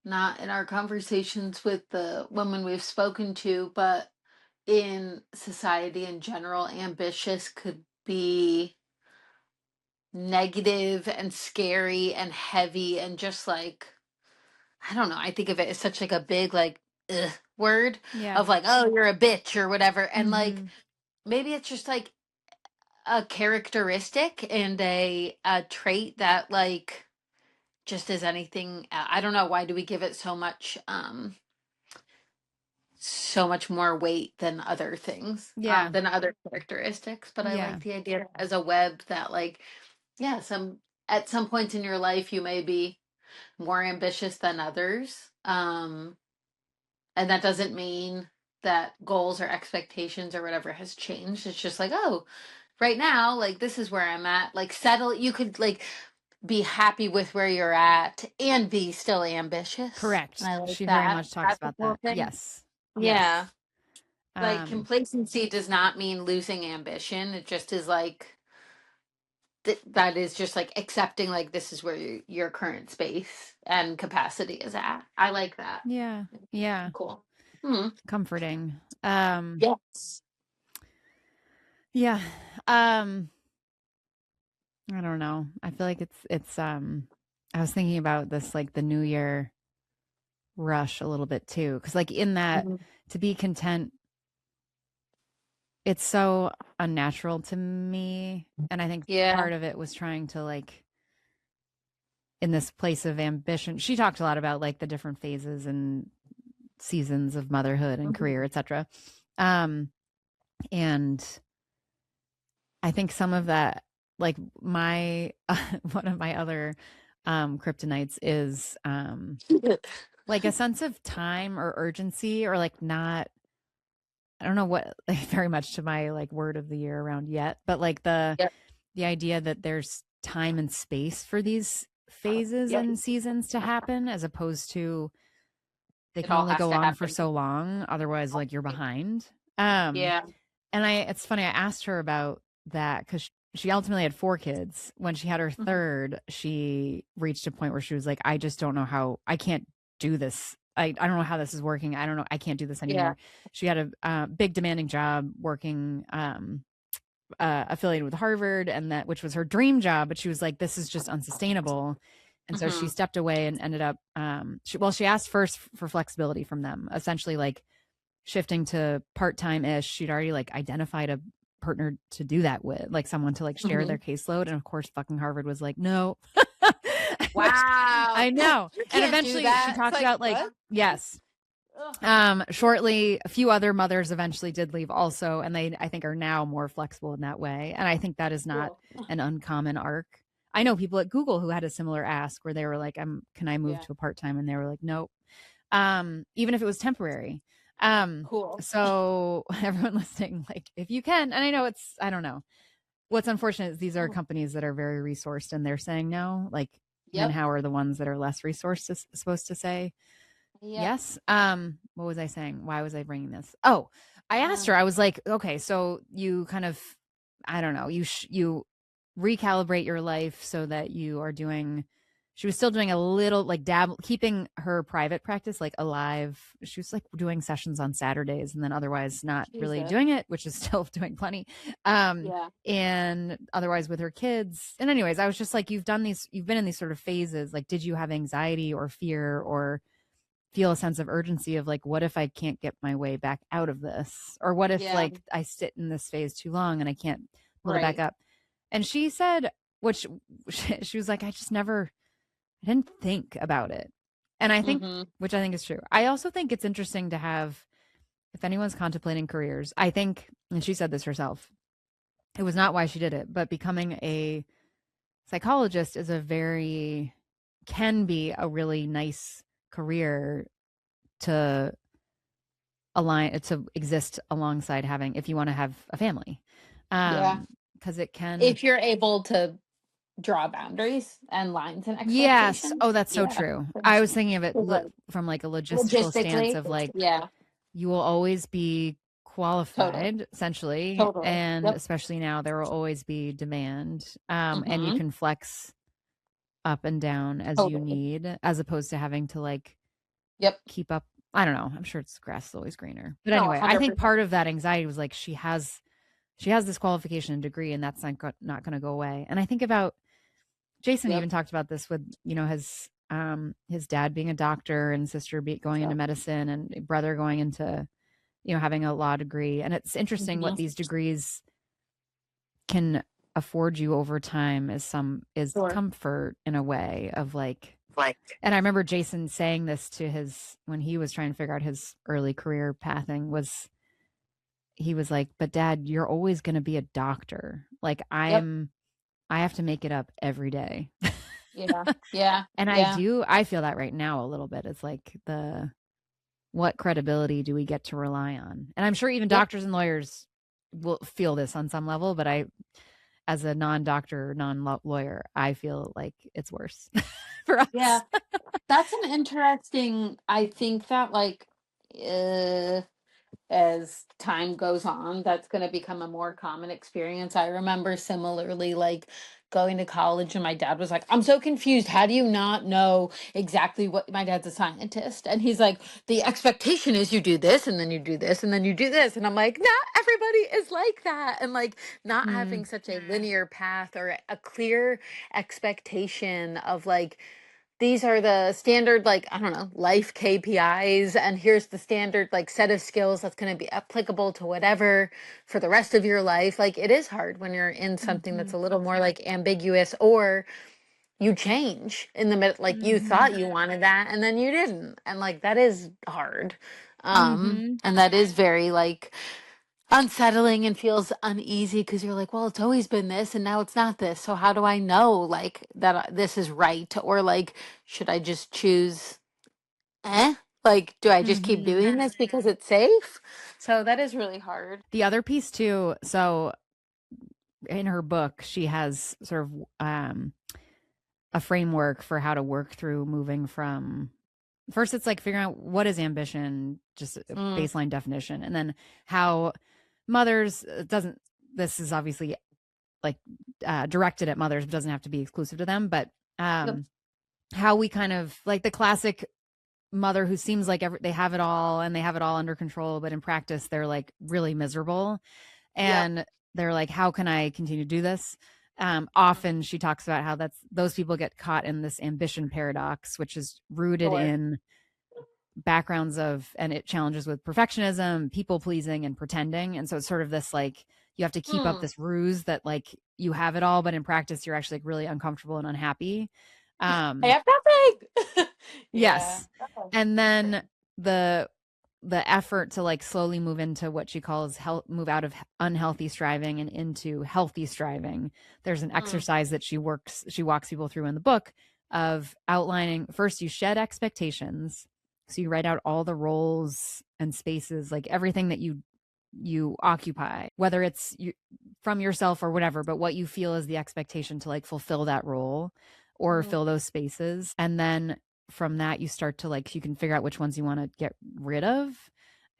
not in our conversations with the women we've spoken to, but in society in general, ambitious could be negative and scary and heavy and just I don't know. I think of it as such a big ugh, word Yeah. of oh, you're a bitch or whatever, and Mhm. maybe it's just a characteristic and a trait that just as anything. I don't know, why do we give it so much more weight than other things, Yeah. than other characteristics. But I Yeah. like the idea as a web that yeah, at some points in your life you may be more ambitious than others. And that doesn't mean that goals or expectations or whatever has changed. It's just oh, right now, this is where I'm at. Settle, you could be happy with where you're at and be still ambitious. And Correct. I like She very that. much talks That's the about whole that. thing. Yes. Yeah. Yes. Um, Complacency does not mean losing ambition. It just is that is just accepting this is where your current space and capacity is at. I like that. yeah. Yeah. Cool. Hmm. Comforting. Yes. Yeah. Um, I don't know. I feel like it's I was thinking about this like the New Year rush a little bit too. Cause like in that Mhm. to be content, it's so unnatural to me. And I think Yeah. part of it was trying to like in this place of ambition. She talked a lot about like the different phases and seasons of motherhood and Mhm. career, etc. Um, and I think some of that, like my one of my other kryptonites is like a sense of time or urgency or like not. I don't know what like, very much to my like word of the year around yet, but like Yep. the idea that there's time and space for these phases Yep. and seasons to happen as opposed to they It can all only has go to on for happen. so long otherwise like you're behind. um Yeah. and it's funny, I asked her about that because she ultimately had 4 kids. When she had her Mhm. third, she reached a point where she was like, I just don't know how I can't do this. I don't know how this is working. I don't know. I can't do this Yeah. anymore. She had a big demanding job working affiliated with Harvard, and that which was her dream job, but she was like, this is just unsustainable. And so she Hmm. stepped away and ended up she asked first for flexibility from them, essentially like shifting to part-time ish. She'd already like identified a partner to do that with, like someone to like share Hmm. their caseload. And of course, fucking Harvard was like, no. Which Wow. I know. You And can't do eventually she that. It's talked about like, what? yes. Ugh. Shortly, a few other mothers eventually did leave also, and they I think are now more flexible in that way. And I think that is not Cool. an uncommon arc. I know people at Google who had a similar ask where they were like, can I move Yeah. to a part time? And they were like, nope. even if it was temporary. Cool. So everyone listening, like if you can, and I know I don't know. What's unfortunate is these are Oh, companies that are very resourced and they're saying no. Like, then yep. how are the ones that are less resourced supposed to say Yep. yes? What was I saying? Why was I bringing this? Oh, I asked her. Um, I was like, okay, so you kind of, I don't know, you recalibrate your life so that you are doing. She was still doing a little like keeping her private practice like alive. She was like doing sessions on Saturdays and then otherwise not really Jesus. doing it, which is still doing plenty. Um, Yeah. and otherwise with her kids. And anyways, I was just like, you've been in these sort of phases. Like, did you have anxiety or fear or feel a sense of urgency of like, what if I can't get my way back out of this? Or what if Yeah. like I sit in this phase too long and I can't build it back Right. up? And she said, which she was like, I didn't think about it. And I think, Mm-hmm. which I think is true. I also think it's interesting to have, if anyone's contemplating careers, I think, and she said this herself, it was not why she did it, but becoming a psychologist can be a really nice career to to exist alongside having, if you want to have a family. Yeah. Because it can, If you're able to draw boundaries and lines and yes. expectations. Oh, that's so Yeah. true. I It's was thinking of it like from like a logistical stance logistically. of like, Yeah. you will always be Totally. qualified essentially, Totally. and Yep. especially now there will always be demand, and you Mm-hmm. can flex up and down as you Totally. need, as opposed to having to like Yep. keep up. I don't know, I'm sure it's grass is always greener, but No, anyway, I think 100%. part of that anxiety was like she has this qualification and degree and that's not going to go away. And I think about Jason Yep. even talked about this with, his dad being a doctor and sister going into Yep. medicine and brother going into, having a law degree. And it's interesting what Mm-hmm. these degrees can afford you over time is Sure. comfort in a way of like, Like. and I remember Jason saying this to when he was trying to figure out his early career pathing was, he was like, but dad, you're always going to be a doctor. Like Yep. I have to make it up every day. Yeah. Yeah. And Yeah. I feel that right now a little bit. It's like what credibility do we get to rely on? And I'm sure even Yep. doctors and lawyers will feel this on some level, but as a non-doctor, non-lawyer, I feel like it's worse for Yeah. us. That's an interesting, I think that like, uh, as time goes on, that's going to become a more common experience. I remember similarly, like going to college, and my dad was like, I'm so confused. How do you not know exactly what my dad's a scientist? And he's like, the expectation is you do this, and then you do this, and then you do this. And I'm like, not everybody is like that. And like, not having Mm, such a linear path or a clear expectation of like, these are the standard, like, I don't know, life KPIs, and here's the standard like set of skills that's going to be applicable to whatever for the rest of your life. Like, it is hard when you're in something that's mhm, a little more like ambiguous, or you change in the middle, like you mhm, thought you wanted that and then you didn't, and like that is hard. mhm, And that is very like unsettling and feels uneasy because you're like, well, it's always been this and now it's not this. So how do I know like that this is right? Or like, should I just choose like, do I just keep mhm. doing this because it's safe? So that is really hard. The other piece too, so in her book, she has sort of a framework for how to work through moving from, first it's like figuring out what is ambition, just a Mm, baseline definition, and then how mothers doesn't, this is obviously like directed at mothers, but doesn't have to be exclusive to them, but yep. how we kind of like the classic mother who seems like they have it all and they have it all under control, but in practice they're like really miserable, Yep. and they're like, how can I continue to do this? Often she talks about how those people get caught in this ambition paradox, which is rooted Sure. in backgrounds of, and it challenges with perfectionism, people pleasing, and pretending. And so it's sort of this like, you have to keep up Hmm. this ruse that like you have it all, but in practice you're actually like really uncomfortable and unhappy. I Um, have nothing. Yeah. yes. And then the effort to like slowly move into what she calls move out of unhealthy striving and into healthy striving. There's an Mm, exercise that she walks people through in the book of outlining, first you shed expectations, So you write out all the roles and spaces, like everything that you occupy, whether it's from yourself or whatever, but what you feel is the expectation to like fulfill that role or Mm, fill those spaces. And then from that, you start to like, you can figure out which ones you want to get rid of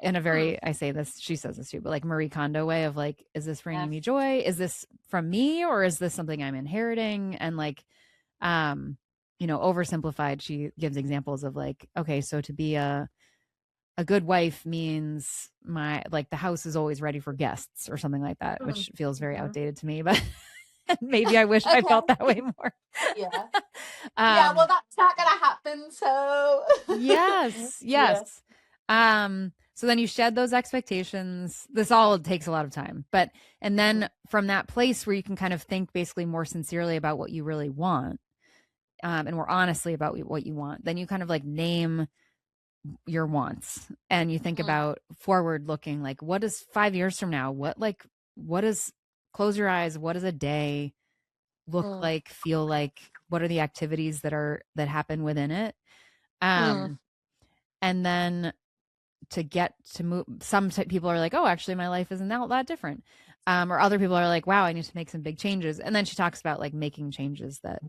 in a mm, very, I say this, she says this too, but like Marie Kondo way of like, is this bringing yes. me joy? Is this from me or is this something I'm inheriting? And like, oversimplified, she gives examples of like, okay, so to be a good wife means my like the house is always ready for guests or something like that, Mm, which feels very mhm. outdated to me, but maybe I wish I Okay. felt that way more. Yeah. Yeah, well, um that's not gonna happen, so yes, yeah. yes. So then you shed those expectations. This all takes a lot of time, but and Mhm, then from that place where you can kind of think basically more sincerely about what you really want, and more honestly about what you want, then you kind of like name your wants and you think mm, about forward looking, like what is 5 years from now, what is, close your eyes, what does a day look mm, like, feel like, what are the activities that happen within it, mm, um and then to get to move, people are like, oh, actually my life isn't that different, or other people are like, wow, I need to make some big changes. And then she talks about like making changes that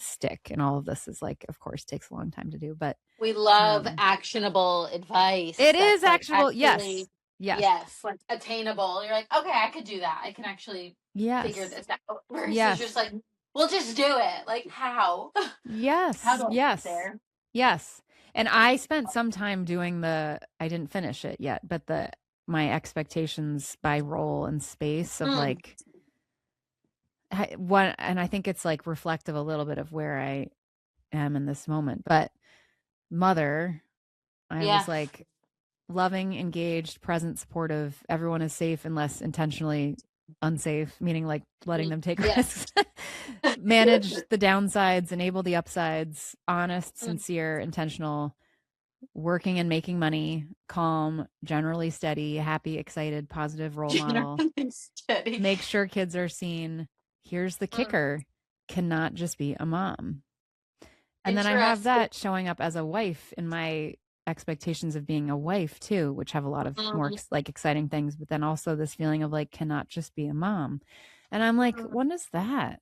stick, and all of this is like, of course, takes a long time to do, but we love um actionable advice it is that's like actionable. Yes. actually, Yes. yes, like attainable. You're like, okay, I could do that. I can actually figure Yes. this out. Versus just Yes. like, we'll just do it. Like, how? How Yes. do I get Yes. there? Yes. And I spent some time doing I didn't finish it yet, but my expectations by role and space of Mm, like what, and I think it's like reflective a little bit of where I am in this moment. But mother, I was yeah. like loving, engaged, present, supportive. Everyone is safe unless intentionally unsafe, meaning like letting Mm, them take yes. risks. Manage the downsides, enable the upsides, honest, Mm. sincere, intentional, working and making money, calm, generally steady, happy, excited, positive role model. Generally steady. Make sure kids are seen. Here's the Mm, kicker, cannot just be a mom. And then I have interesting. that showing up as a wife in my expectations of being a wife too, which have a lot of more Mm, like exciting things, but then also this feeling of like cannot just be a mom. And I'm like, mm, what is that?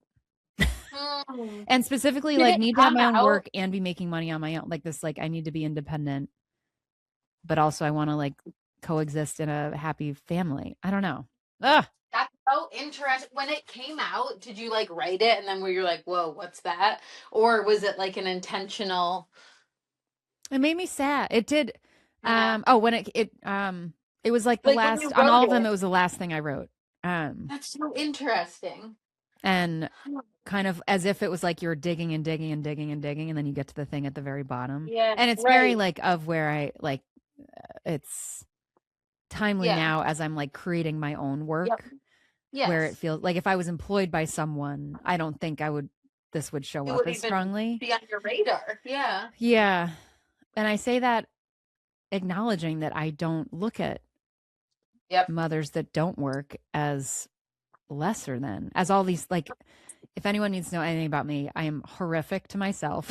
mm. And specifically Did like it need to have come my own out? work and be making money on my own. Like this, like I need to be independent, but also I want to like coexist in a happy family. I don't know. Ugh. That's so interesting. When it came out, did you like write it and then were you like, whoa, what's that? Or was it like an intentional, It made me sad. It did. yeah. When it was like the Like when you last on wrote all of them, it it? was the last thing I wrote. Um, That's so interesting. and kind of as if it was like you're digging and digging and digging and digging, and then you get to the thing at the very bottom. Yeah, And it's very right. like of where I like it's timely Yeah. now as I'm like creating my own Yep. work, where it Yes. feels like if I was employed by someone, I don't think this would show It up would as even strongly. be on your radar. Yeah. Yeah. And I say that acknowledging that I don't look at Yep. mothers that don't work as lesser than, as all these like, if anyone needs to know anything about me, I am horrific to myself.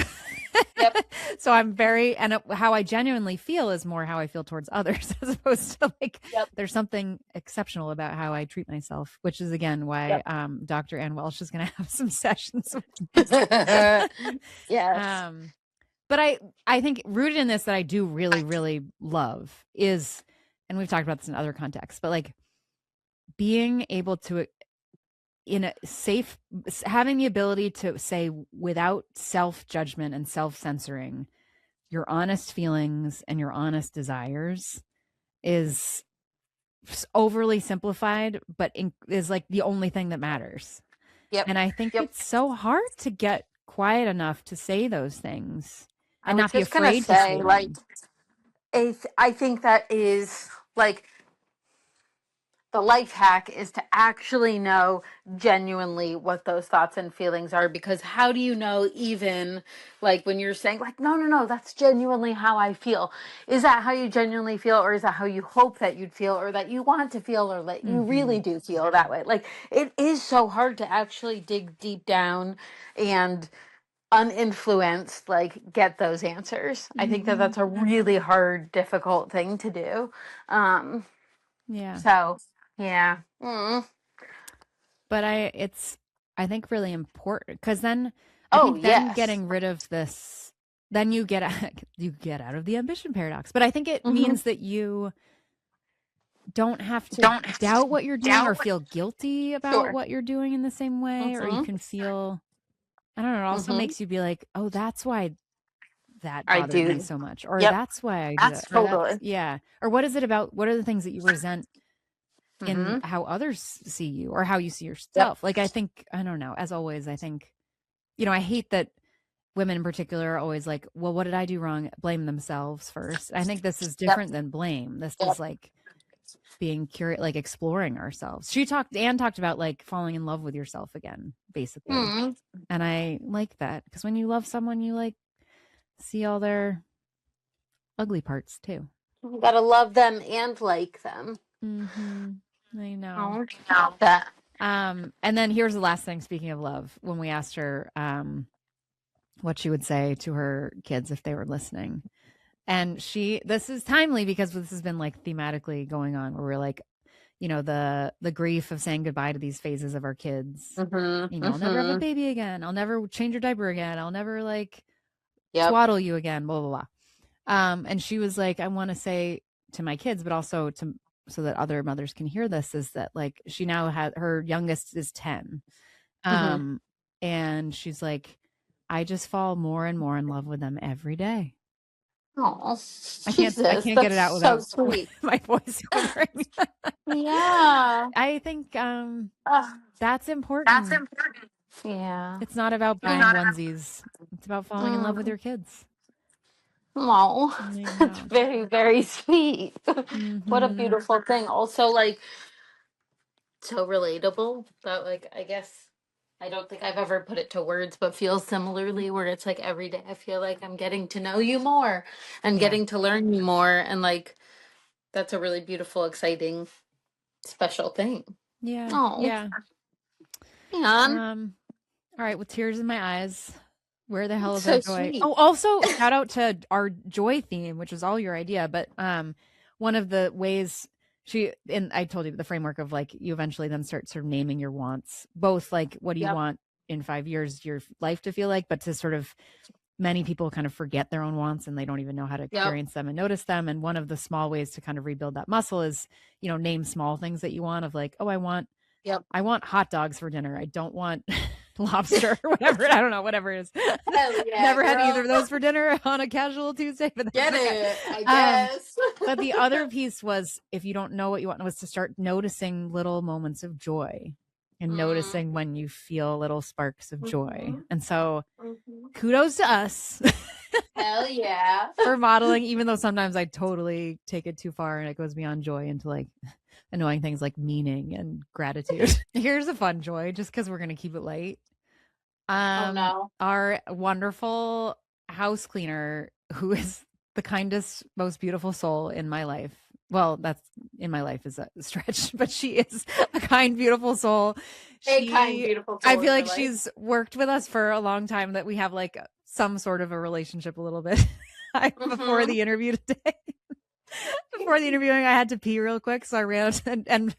Yep. So I'm very, and how I genuinely feel is more how I feel towards others, as opposed to like, Yep. there's something exceptional about how I treat myself, which is again why Yep. Dr. Ann Welsh is going to have some sessions with me. Yes. um, but I think rooted in this that I do really, really love is, and we've talked about this in other contexts, but like being able to, in a safe, having the ability to say without self-judgment and self-censoring your honest feelings and your honest desires is overly simplified, but is like the only thing that matters. Yep. And I think Yep. it's so hard to get quiet enough to say those things I and was not be just gonna afraid to say, say like, them. I think that is like the life hack is to actually know genuinely what those thoughts and feelings are, because how do you know, even like when you're saying like, no, no, no, that's genuinely how I feel, is that how you genuinely feel, or is that how you hope that you'd feel, or that you want to feel, or that you Mm-hmm. really do feel that way? Like, it is so hard to actually dig deep down and uninfluenced, like, get those answers. I think that Mhm. that's a really hard, difficult thing to do. Um, Yeah. so yeah. But I think really important, because then I Oh think then yes. getting rid of this, then you get you get out of the ambition paradox. But I think it Mm-hmm. means that you don't have to Don't doubt what you're doing or doubt. feel guilty about Sure. what you're doing in the same way, or you Mm-hmm. can feel, I don't know, it also Mm-hmm. makes you be like, oh, that's why that I bothered me do. so much, or Yep. that's why I do That's that, or that's, totally. yeah, or what is it about, what are the things that you resent in Mm-hmm. how others see you or how you see Yep. yourself? Like, I think, I don't know, as always, I think, I hate that women in particular are always like, well, what did I do wrong? Blame themselves first. I think this is Yep. different than blame. This Yep. is like being curious, like exploring ourselves. Anne talked about like falling in love with yourself again, basically. Mm-hmm. And I like that, because when you love someone, you like see all their ugly parts too. You gotta love them and like them. Mm-hmm. I know. Oh, that. And then here's the last thing, speaking of love, when we asked her what she would say to her kids if they were listening. And this is timely because this has been like thematically going on, where we're like, the grief of saying goodbye to these phases of our kids. Mm-hmm. I'll never have a Mm-hmm. baby again. I'll never change your diaper again. I'll never like Yep. swaddle you again, blah, blah, blah. And she was like, I want to say to my kids, but also so that other mothers can hear this, is that like she now has, her youngest is 10. Mm-hmm. And she's like, I just fall more and more in love with them every day. Oh, I Jesus, can't get that's it out so without sweet. my voice overing. Yeah. I think Ugh, that's that's important. important. Yeah. It's not about It's buying not about. onesies. It's about falling in love with Mm. your kids. Oh, I that's know. very, very sweet. What a Mm-hmm. beautiful thing. Also, like, so relatable. But, like, I guess I don't think I've ever put it to words, but feels similarly, where it's like every day I feel like I'm getting to know you more and Yeah. getting to learn you more. And, like, that's a really beautiful, exciting, special thing. Yeah. Oh, Yeah. man. All right, with tears in my eyes. Where the hell is our So joy? sweet. Oh, also shout out to our joy theme, which was all your idea. But one of the ways and I told you the framework of like, you eventually then start sort of naming your wants, both like, what do you Yep. want in 5 years your life to feel like, but to sort of, many people kind of forget their own wants and they don't even know how to Yep. experience them and notice them. And one of the small ways to kind of rebuild that muscle is, name small things that you want, of like, oh, Yep. I want hot dogs for dinner. I don't want lobster or whatever. I don't know, whatever it is. Hell yeah, Never had either girl. of those for dinner on a casual Tuesday, but that's Get okay. it, I Um, guess. but the other piece was, if you don't know what you want, was to start noticing little moments of joy and Mm, noticing when you feel little sparks of joy. mhm, And so mhm. kudos to us Hell yeah. for modeling, even though sometimes I totally take it too far and it goes beyond joy into like annoying things like meaning and gratitude. Here's a fun joy, just because we're going to keep it light. Oh no. Our wonderful house cleaner, who is the kindest, most beautiful soul in my life. Well, that's, in my life is a stretch, but she is a kind, beautiful soul. A kind, beautiful I soul feel in your like life. she's worked with us for a long time, that we have like some sort of a relationship a little bit. Before the interview today. Before the interviewing, I had to pee real quick, so I ran out and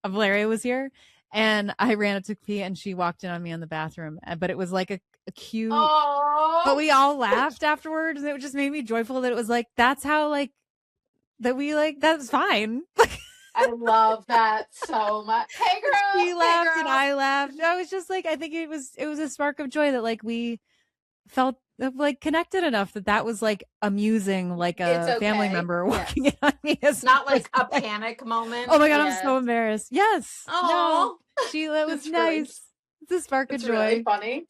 Valeria was here, and I ran out to pee, and she walked in on me in the bathroom. But it was like a cute. But Oh, we all laughed afterwards, and it just made me joyful that it was like, that's how, like, that we, like, that's fine. Like, I love that so much. Hey girl, she hey laughed and girl. I laughed. I was just like, I think it was a spark of joy that like we felt like connected enough that was like amusing, like It's a family okay. member walking Yes. in on me. As Not like a panic moment. oh my god, I'm Yes. so embarrassed. Yes, no, Oh, that was nice. It's a spark of it's really joy. funny.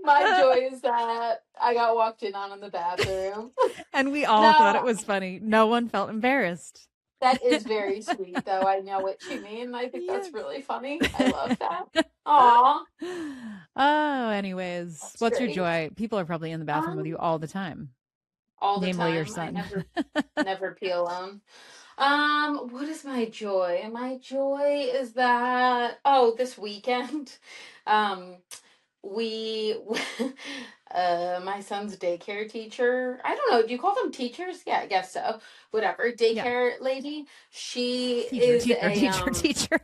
My joy is that I got walked in on in the bathroom. And we all thought it No, was funny. No one felt embarrassed. that is very sweet, though. I know what you mean. I think Yes. that's really funny. I love that. Aw, Oh, anyways, that's what's your great. joy? People are probably in the bathroom with you all the time, All the namely your time. I son. never pee alone. What is my joy? My joy is that this weekend, um, we my son's daycare teacher, I don't know, do you call them teachers? Yeah, I guess so. Whatever. Yeah. Daycare lady. She Teacher, is teacher, a teacher, teacher.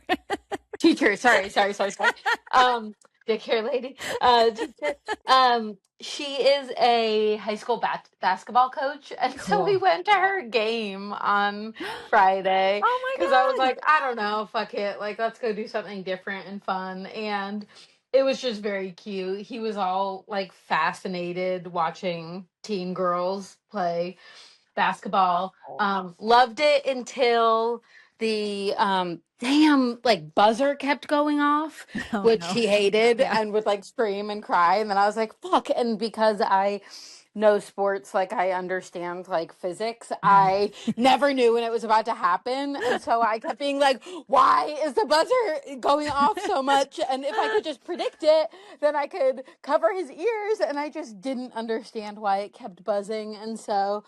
teacher. Sorry. Daycare lady. Teacher. She is a high school basketball coach, and so we Cool. went to her game on Friday Oh because I was my like, I don't know, fuck it, like let's go do something different and fun, and it was just very cute. He was all like fascinated watching teen girls play basketball. God. Loved it until the damn like buzzer kept going off, Oh which no. he hated Yeah. and would like scream and cry. And then I was like, fuck. And because I know sports, like I understand like physics, Mhm. I never knew when it was about to happen. And so I kept being like, why is the buzzer going off so much? And if I could just predict it, then I could cover his ears. And I just didn't understand why it kept buzzing. And so